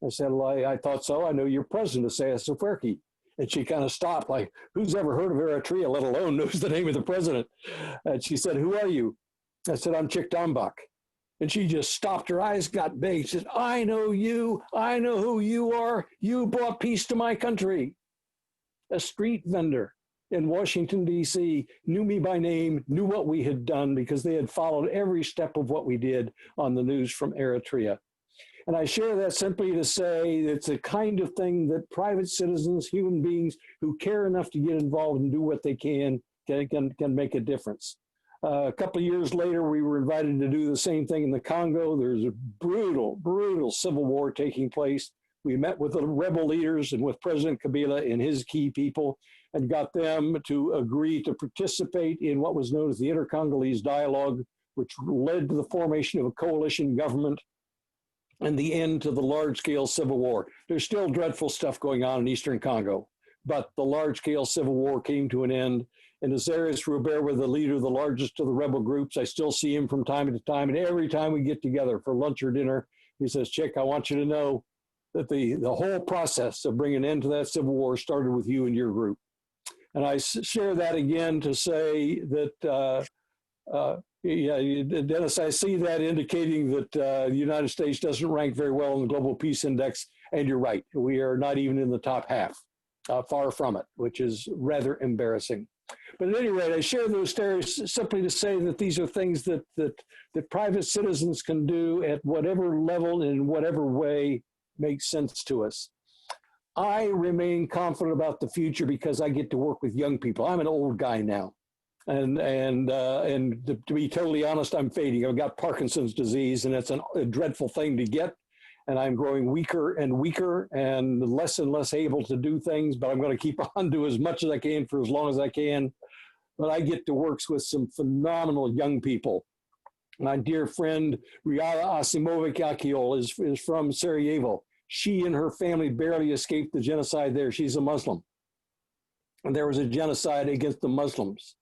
I said, well, I thought so. I know your president, Isaias Afwerki. And she kind of stopped, like, who's ever heard of Eritrea, let alone knows the name of the president? And she said, who are you? I said, I'm Chick Dombach. And she just stopped. Her eyes got big. She said, I know you. I know who you are. You brought peace to my country. A street vendor in Washington, D.C., knew me by name, knew what we had done because they had followed every step of what we did on the news from Eritrea. And I share that simply to say it's the kind of thing that private citizens, human beings who care enough to get involved and do what they can make a difference. A couple of years later, we were invited to do the same thing in the Congo. There's a brutal, brutal civil war taking place. We met with the rebel leaders and with President Kabila and his key people and got them to agree to participate in what was known as the Inter-Congolese Dialogue, which led to the formation of a coalition government and the end to the large-scale civil war. There's still dreadful stuff going on in Eastern Congo, but the large-scale civil war came to an end. And Azarias Ruber, the leader of the largest of the rebel groups, I still see him from time to time. And every time we get together for lunch or dinner, he says, Chick, I want you to know that the whole process of bringing an end to that civil war started with you and your group. And I share that again to say that, Dennis, I see that indicating that the United States doesn't rank very well in the Global Peace Index. And you're right, we are not even in the top half, far from it, which is rather embarrassing. But at any rate, I share those stories simply to say that these are things that private citizens can do at whatever level and in whatever way makes sense to us. I remain confident about the future because I get to work with young people. I'm an old guy now. And to be totally honest, I'm fading. I've got Parkinson's disease, and it's a dreadful thing to get. and I'm growing weaker and weaker and less able to do things, but I'm going to keep on do as much as I can for as long as I can. But I get to work with some phenomenal young people. My dear friend, Riada Asimovic-Akiol is from Sarajevo. She and her family barely escaped the genocide there. She's a Muslim. And there was a genocide against the Muslims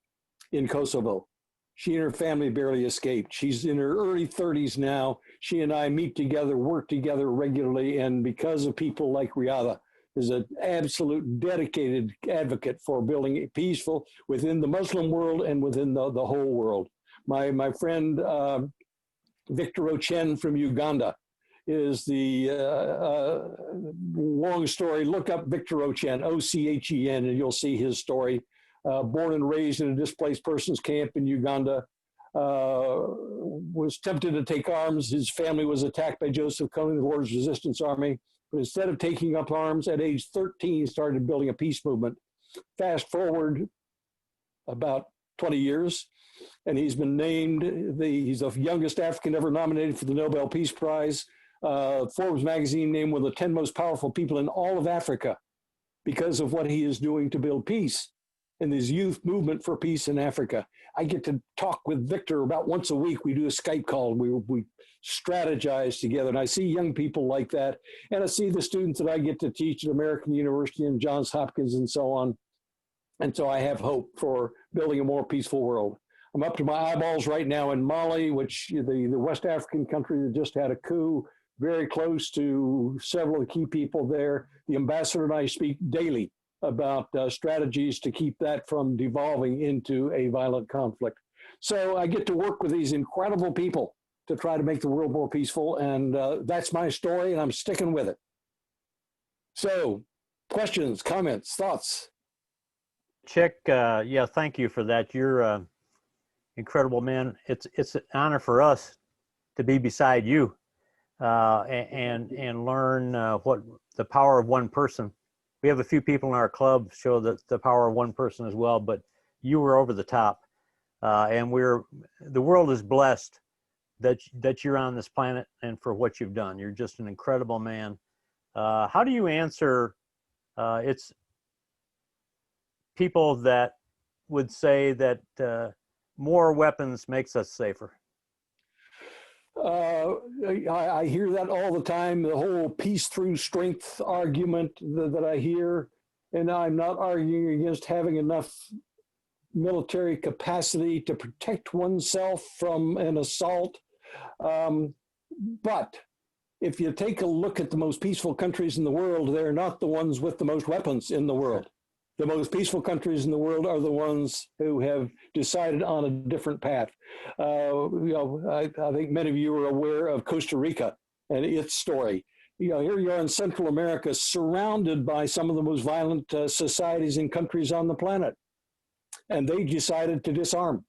in Kosovo. She and her family barely escaped. She's in her early 30s now. She and I meet together, work together regularly, and because of people like Riada, is an absolute dedicated advocate for building it peaceful within the Muslim world and within the whole world. My friend Victor Ochen from Uganda is the long story. Look up Victor Ochen, O-C-H-E-N, and you'll see his story. Born and raised in a displaced persons camp in Uganda, was tempted to take arms. His family was attacked by Joseph Kony, the Lord's Resistance Army. But instead of taking up arms at age 13, he started building a peace movement. Fast forward about 20 years, and he's been named, he's the youngest African ever nominated for the Nobel Peace Prize. Forbes magazine named one of the 10 most powerful people in all of Africa because of what he is doing to build peace and his youth movement for peace in Africa. I get to talk with Victor about once a week. We do a Skype call. We strategize together. And I see young people like that. And I see the students that I get to teach at American University and Johns Hopkins and so on. And so I have hope for building a more peaceful world. I'm up to my eyeballs right now in Mali, which the West African country that just had a coup, very close to several key people there. The ambassador and I speak daily about strategies to keep that from devolving into a violent conflict. So I get to work with these incredible people to try to make the world more peaceful. And that's my story, and I'm sticking with it. So questions, comments, thoughts? Chick, yeah, thank you for that. You're incredible, man. It's an honor for us to be beside you and learn what the power of one person. We have a few people in our club show that the power of one person as well, but you were over the top, and the world is blessed that you're on this planet and for what you've done. You're just an incredible man. How do you answer? It's people that would say that more weapons makes us safer. I hear that all the time, the whole peace through strength argument that I hear, and I'm not arguing against having enough military capacity to protect oneself from an assault. But if you take a look at the most peaceful countries in the world, they're not the ones with the most weapons in the world. The most peaceful countries in the world are the ones who have decided on a different path. I think many of you are aware of Costa Rica and its story. Here you are in Central America, surrounded by some of the most violent societies and countries on the planet. And they decided to disarm,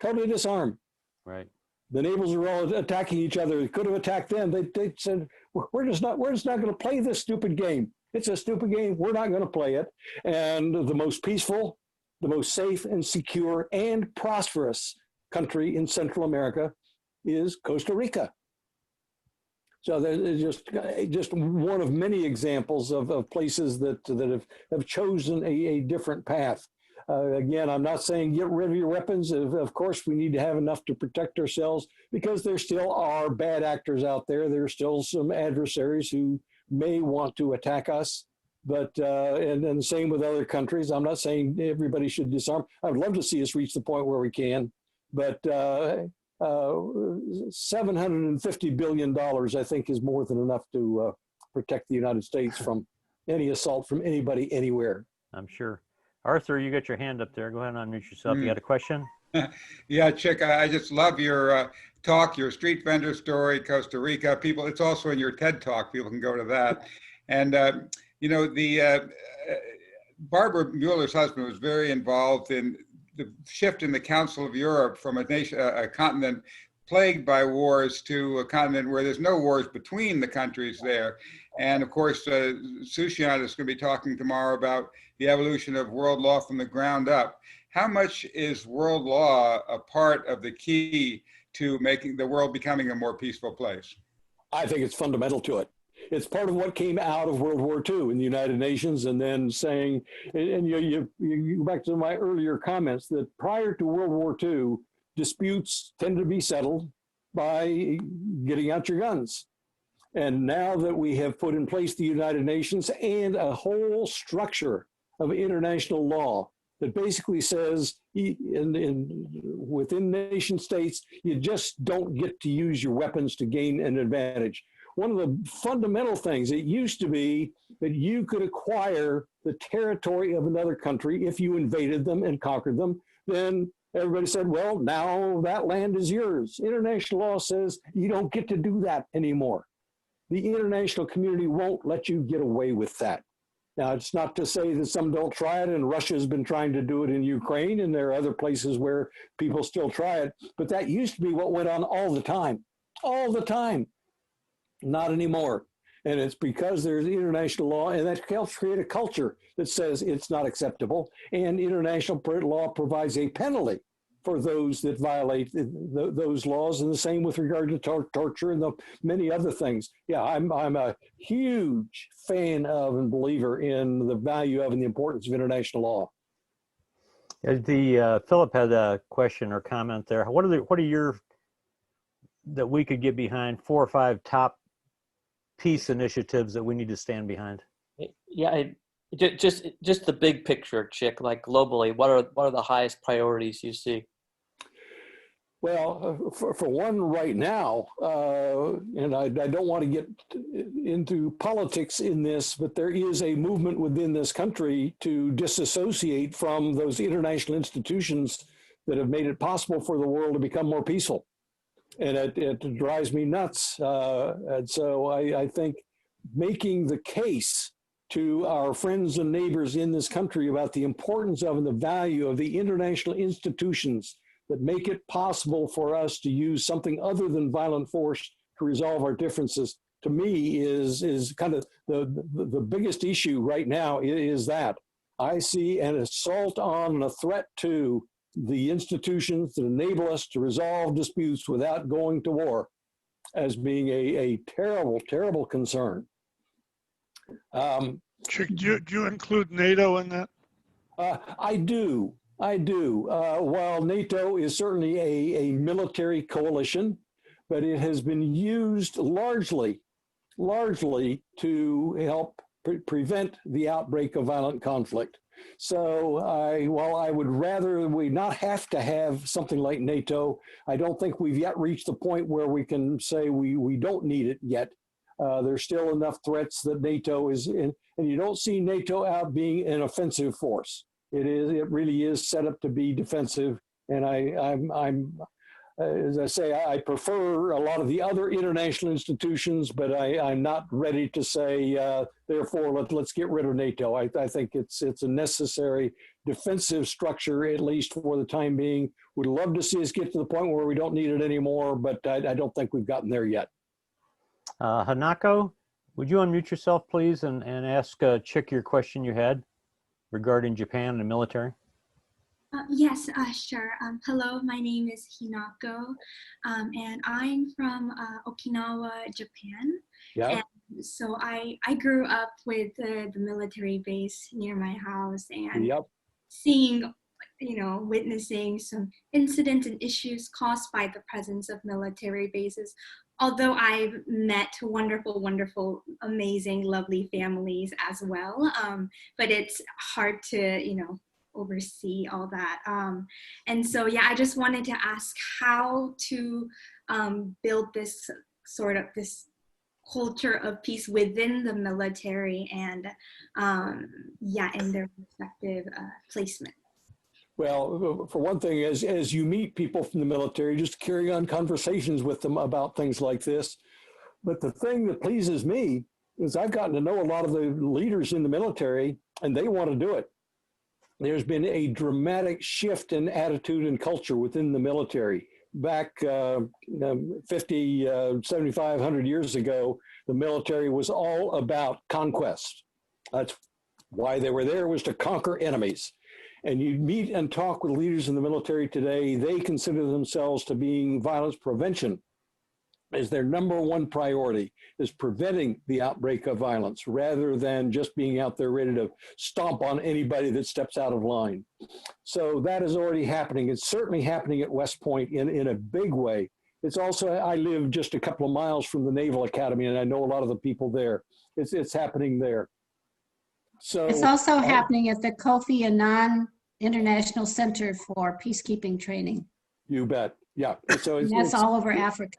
totally disarm. Right. The neighbors are all attacking each other. They could have attacked them. They said, we're just not going to play this stupid game. It's a stupid game. We're not going to play it. And the most peaceful, the most safe and secure and prosperous country in Central America is Costa Rica. So there's just one of many examples of places that have chosen a different path. Again, I'm not saying get rid of your weapons. Of course, we need to have enough to protect ourselves because there still are bad actors out there. There are still some adversaries who may want to attack us, but and same with other countries. I'm not saying everybody should disarm. I'd love to see us reach the point where we can, but $750 billion, I think, is more than enough to protect the United States from any assault from anybody, anywhere. I'm sure. Arthur, you got your hand up there. Go ahead and unmute yourself. You got a question? Yeah, Chick, I just love your talk, your street vendor story, Costa Rica. People, it's also in your TED Talk. People can go to that. And, Barbara Mueller's husband was very involved in the shift in the Council of Europe from a continent plagued by wars to a continent where there's no wars between the countries there. And of course, Sushant is going to be talking tomorrow about the evolution of world law from the ground up. How much is world law a part of the key to making the world becoming a more peaceful place? I think it's fundamental to it. It's part of what came out of World War II in the United Nations, and then saying, and you go back to my earlier comments that prior to World War II, disputes tended to be settled by getting out your guns. And now that we have put in place the United Nations and a whole structure of international law that basically says within nation states, you just don't get to use your weapons to gain an advantage. One of the fundamental things, it used to be that you could acquire the territory of another country if you invaded them and conquered them. Then everybody said, well, now that land is yours. International law says you don't get to do that anymore. The international community won't let you get away with that. Now, it's not to say that some don't try it, and Russia has been trying to do it in Ukraine, and there are other places where people still try it, but that used to be what went on all the time. Not anymore. And it's because there's international law, and that helps create a culture that says it's not acceptable, and international law provides a penalty for those that violate those laws, and the same with regard to torture and the many other things. Yeah, I'm a huge fan of and believer in the value of and the importance of international law. Philip had a question or comment there. What are your, that we could get behind, 4 or 5 top peace initiatives that we need to stand behind? Yeah, just the big picture, Chick, like globally, what are the highest priorities you see? Well, for one right now, and I don't want to get into politics in this, but there is a movement within this country to disassociate from those international institutions that have made it possible for the world to become more peaceful. And it drives me nuts. And so I think making the case to our friends and neighbors in this country about the importance of and the value of the international institutions that make it possible for us to use something other than violent force to resolve our differences, to me is kind of the biggest issue right now is that. I see an assault on and a threat to the institutions that enable us to resolve disputes without going to war as being a terrible, terrible concern. Do you include NATO in that? I do. While NATO is certainly a military coalition, but it has been used largely to help prevent the outbreak of violent conflict. So while I would rather we not have to have something like NATO, I don't think we've yet reached the point where we can say we don't need it yet. There's still enough threats that NATO is in, and you don't see NATO out being an offensive force. It really is set up to be defensive, and I'm as I say, I prefer a lot of the other international institutions, but I'm not ready to say therefore let's get rid of NATO. I think it's a necessary defensive structure, at least for the time being. Would love to see us get to the point where we don't need it anymore, but I don't think we've gotten there yet. Hanako, would you unmute yourself, please, and ask Chick your question you had regarding Japan and the military? Yes, sure. Hello, my name is Hinako, and I'm from Okinawa, Japan. Yeah. And so I grew up with the military base near my house, and seeing, witnessing some incidents and issues caused by the presence of military bases. Although I've met wonderful, amazing, lovely families as well, but it's hard to, oversee all that. And so, yeah, I just wanted to ask how to build this this culture of peace within the military and, in their respective placement. Well, for one thing, as you meet people from the military, just carry on conversations with them about things like this. But the thing that pleases me is I've gotten to know a lot of the leaders in the military, and they want to do it. There's been a dramatic shift in attitude and culture within the military. Back 50, 75, 100 years ago, the military was all about conquest. That's why they were there, was to conquer enemies. And you meet and talk with leaders in the military today, they consider themselves to being violence prevention is their number one priority, is preventing the outbreak of violence rather than just being out there ready to stomp on anybody that steps out of line. So that is already happening. It's certainly happening at West Point in a big way. It's also, I live just a couple of miles from the Naval Academy, and I know a lot of the people there. It's happening there. So it's also happening at the Kofi Annan International Center for Peacekeeping Training. You bet. Yeah. So that's all over Africa.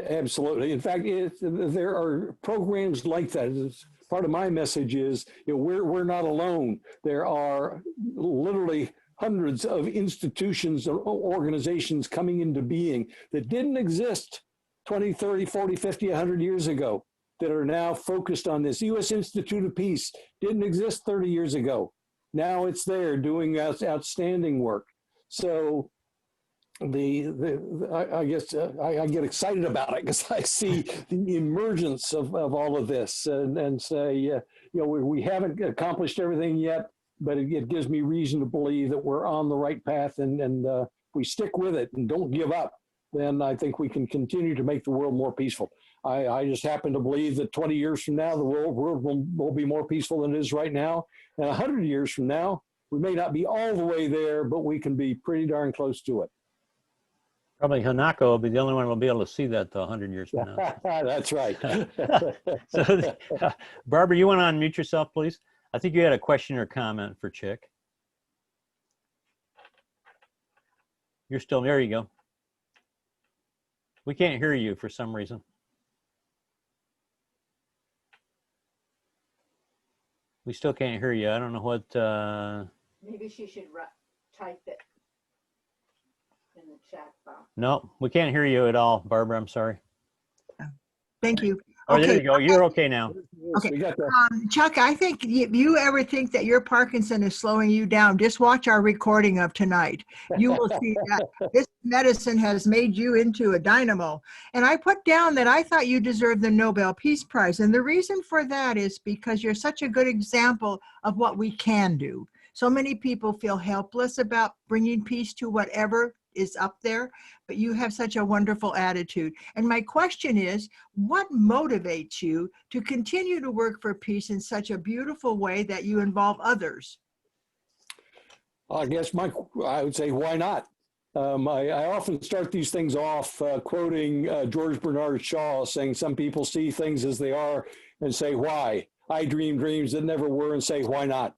Absolutely. In fact, there are programs like that. Part of my message is, we're not alone. There are literally hundreds of institutions or organizations coming into being that didn't exist 20, 30, 40, 50, 100 years ago that are now focused on this. U.S. Institute of Peace didn't exist 30 years ago. Now it's there doing outstanding work. So I guess I get excited about it because I see the emergence of all of this and say, we haven't accomplished everything yet, but it gives me reason to believe that we're on the right path, and if we stick with it and don't give up, then I think we can continue to make the world more peaceful. I just happen to believe that 20 years from now, the world will be more peaceful than it is right now. And 100 years from now, we may not be all the way there, but we can be pretty darn close to it. Probably Hanako will be the only one who will be able to see that, though, 100 years from now. That's right. So, Barbara, you want to unmute yourself, please? I think you had a question or comment for Chick. You're still there. You go. We can't hear you for some reason. We still can't hear you. I don't know what. Maybe she should type it in the chat box. No, we can't hear you at all, Barbara. I'm sorry. Thank you. Oh, okay. There you go. You're okay now. Okay. Chuck, I think if you ever think that your Parkinson is slowing you down, just watch our recording of tonight. You will see that this medicine has made you into a dynamo. And I put down that I thought you deserved the Nobel Peace Prize. And the reason for that is because you're such a good example of what we can do. So many people feel helpless about bringing peace to whatever is up there, but you have such a wonderful attitude. And my question is, what motivates you to continue to work for peace in such a beautiful way that you involve others? I guess I would say, why not? I often start these things off quoting George Bernard Shaw, saying some people see things as they are and say, why? I dream dreams that never were and say, why not?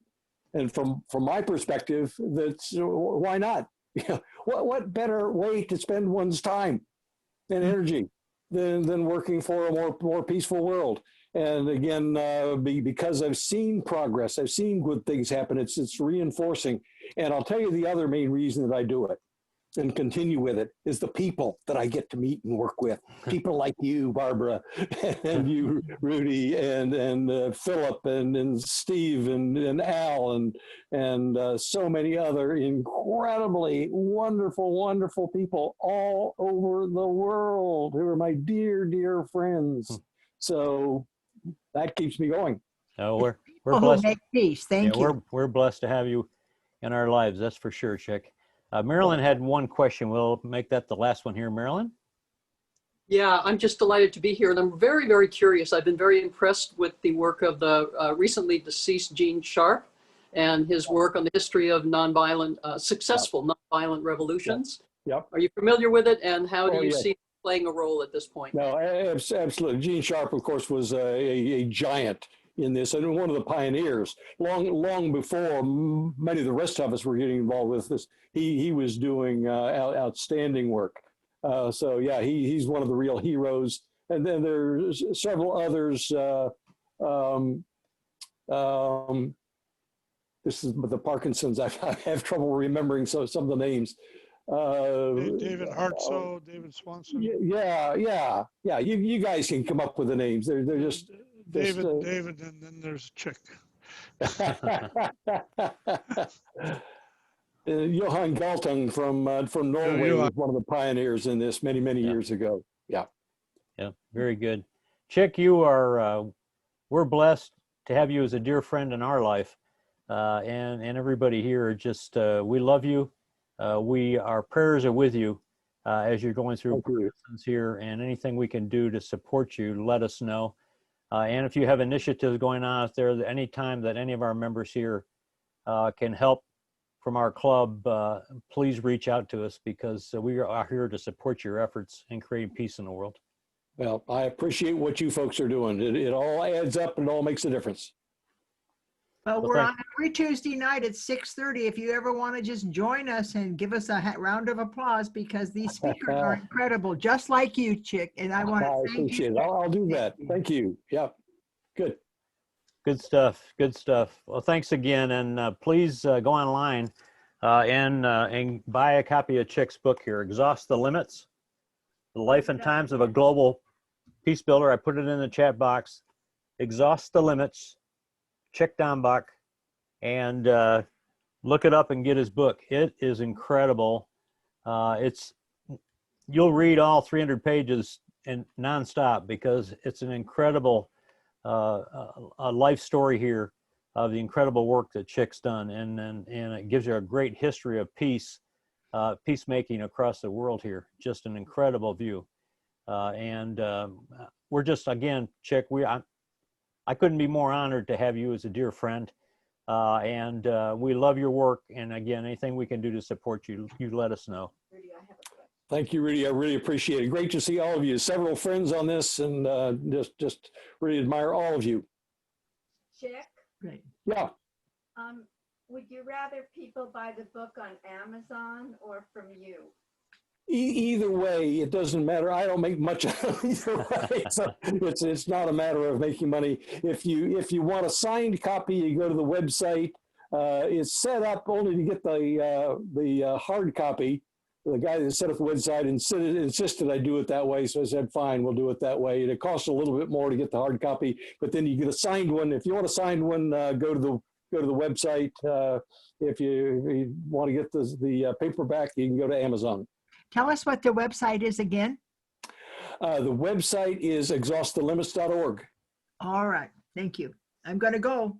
And from my perspective, that's why not? What better way to spend one's time and energy than working for a more peaceful world? And again, because I've seen progress, I've seen good things happen, it's reinforcing. And I'll tell you the other main reason that I do it and continue with it is the people that I get to meet and work with. People like you, Barbara, and you, Rudy, and Philip, and Steve, and Al, and so many other incredibly wonderful, wonderful people all over the world who are my dear, dear friends. So that keeps me going. Oh, we're blessed. Make peace. Thank you. We're blessed to have you in our lives. That's for sure, Chick. Marilyn had one question. We'll make that the last one here. Marilyn? Yeah, I'm just delighted to be here. And I'm very, very curious. I've been very impressed with the work of the recently deceased Gene Sharp and his work on the history of nonviolent, successful nonviolent revolutions. Yep. Are you familiar with it? And how do you see it playing a role at this point? No, absolutely. Gene Sharp, of course, was a giant in this, and one of the pioneers. Long before many of the rest of us were getting involved with this, he was doing outstanding work. So yeah, he's one of the real heroes. And then there's several others. This is the Parkinson's. I have trouble remembering some of the names. David Hartsoe, David Swanson. Yeah. You guys can come up with the names. They're just David, and then there's Chick. Johan Galtung from Norway was one of the pioneers in this many years ago. Yeah. Yeah, very good. Chick, you are, we're blessed to have you as a dear friend in our life. And everybody here, just, we love you. Our prayers are with you. as you're going through lessons here, and anything we can do to support you, let us know. And if you have initiatives going on out there, that any time that any of our members here can help from our club, please reach out to us, because we are here to support your efforts in creating peace in the world. Well, I appreciate what you folks are doing. It all adds up and it all makes a difference. Well, we're on every Tuesday night at 6:30. If you ever want to just join us and give us a round of applause, because these speakers are incredible, just like you, Chick. And I want to thank appreciate you. it. I'll do that. Thank you. Yep. Good. Good stuff. Good stuff. Well, thanks again. And please go online and buy a copy of Chick's book here, Exhaust the Limits, The Life and Times of a Global Peace Builder. I put it in the chat box. Exhaust the Limits, Chick Dombach, and look it up and get his book. It is incredible. You'll read all 300 pages and nonstop, because it's an incredible a life story here of the incredible work that Chick's done, and it gives you a great history of peacemaking across the world here. Just an incredible view, and we're just, again, Chick, I couldn't be more honored to have you as a dear friend, and we love your work. And again, anything we can do to support you, you let us know. Thank you, Rudy. I really appreciate it. Great to see all of you. Several friends on this, and just really admire all of you. Chick? Great. Yeah. Would you rather people buy the book on Amazon or from you? Either way, it doesn't matter. I don't make much either way. So it's not a matter of making money. If you want a signed copy, you go to the website. It's set up only to get the hard copy. The guy that set up the website insisted I do it that way, so I said, fine, we'll do it that way. And it costs a little bit more to get the hard copy, but then you get a signed one. If you want a signed one, go to the website. If you want to get the paperback, you can go to Amazon. Tell us what the website is again. The website is exhaustthelimits.org. All right. Thank you. I'm going to go.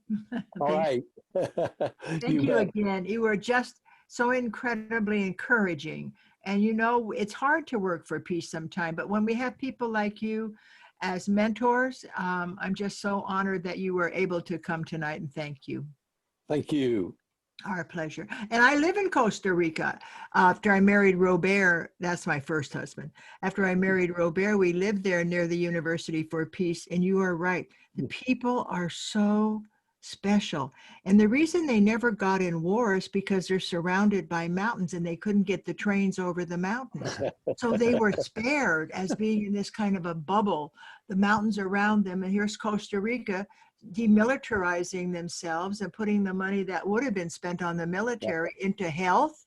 All right. Thank you again. You were just so incredibly encouraging. And you know, it's hard to work for peace sometimes, but when we have people like you as mentors, I'm just so honored that you were able to come tonight, and thank you. Thank you. Our pleasure. And I live in Costa Rica. After I married Robert, that's my first husband. After I married Robert, we lived there near the University for Peace. And you are right. The people are so special. And the reason they never got in war is because they're surrounded by mountains and they couldn't get the trains over the mountains. So they were spared as being in this kind of a bubble, the mountains around them. And here's Costa Rica demilitarizing themselves and putting the money that would have been spent on the military into health.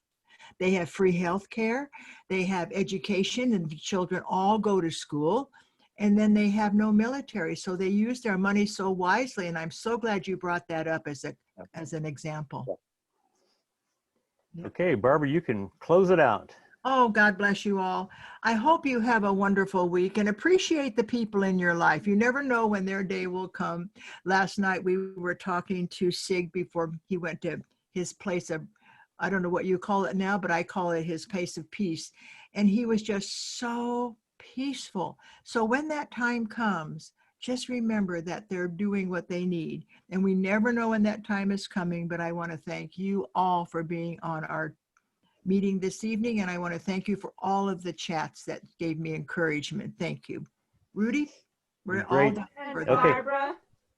They have free health care. They have education, and the children all go to school. And then they have no military. So they use their money so wisely. And I'm so glad you brought that up as an example. Okay, Barbara, you can close it out. Oh, God bless you all. I hope you have a wonderful week and appreciate the people in your life. You never know when their day will come. Last night we were talking to Sig before he went to his place of, I don't know what you call it now, but I call it his place of peace. And he was just so peaceful. So when that time comes, just remember that they're doing what they need. And we never know when that time is coming, but I want to thank you all for being on our meeting this evening. And I want to thank you for all of the chats that gave me encouragement. Thank you. Rudy, we're all done for And that. Barbara,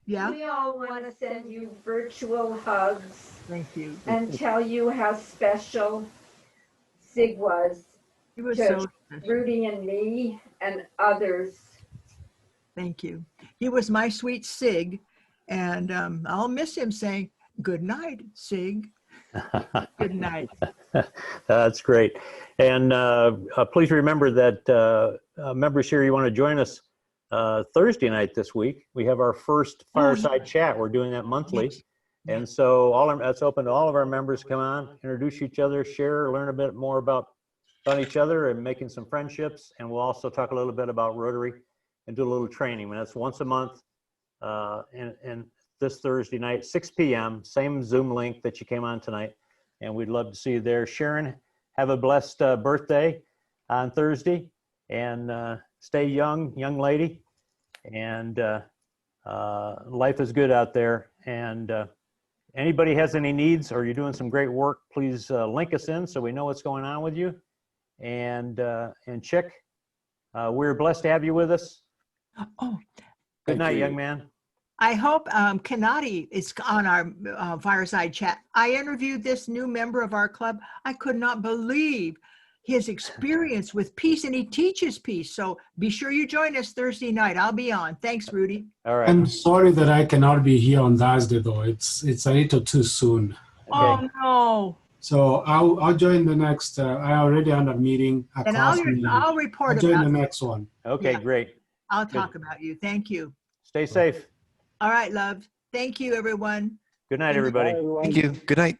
Yeah. we all want to send you virtual hugs. Thank you. And tell you how special Sig was. He was to so Rudy and me and others. Thank you. He was my sweet Sig, and I'll miss him saying, good night, Sig. Good night. That's great. And please remember that members here, you want to join us Thursday night this week. We have our first fireside chat. We're doing that monthly. Yes. And so that's open to all of our members. Come on, introduce each other, share, learn a bit more about each other and making some friendships. And we'll also talk a little bit about Rotary and do a little training. And that's once a month. And this Thursday night, 6 p.m., same Zoom link that you came on tonight. And we'd love to see you there. Sharon, have a blessed birthday. on Thursday. And stay young lady. And life is good out there. And anybody has any needs or you're doing some great work, please link us in so we know what's going on with you. And Chick, we're blessed to have you with us. Oh, Good night, young man. I hope Kanati is on our fireside chat. I interviewed this new member of our club. I could not believe his experience with peace, and he teaches peace. So be sure you join us Thursday night. I'll be on. Thanks, Rudy. All right. I'm sorry that I cannot be here on Thursday though. It's a little too soon. Oh no. So I'll join the next. I already on a meeting. And I'll report I'll join about the next one. Okay, great. I'll talk about you. Thank you. Stay safe. All right, love. Thank you, everyone. Good night, everybody. Thank you. Good night.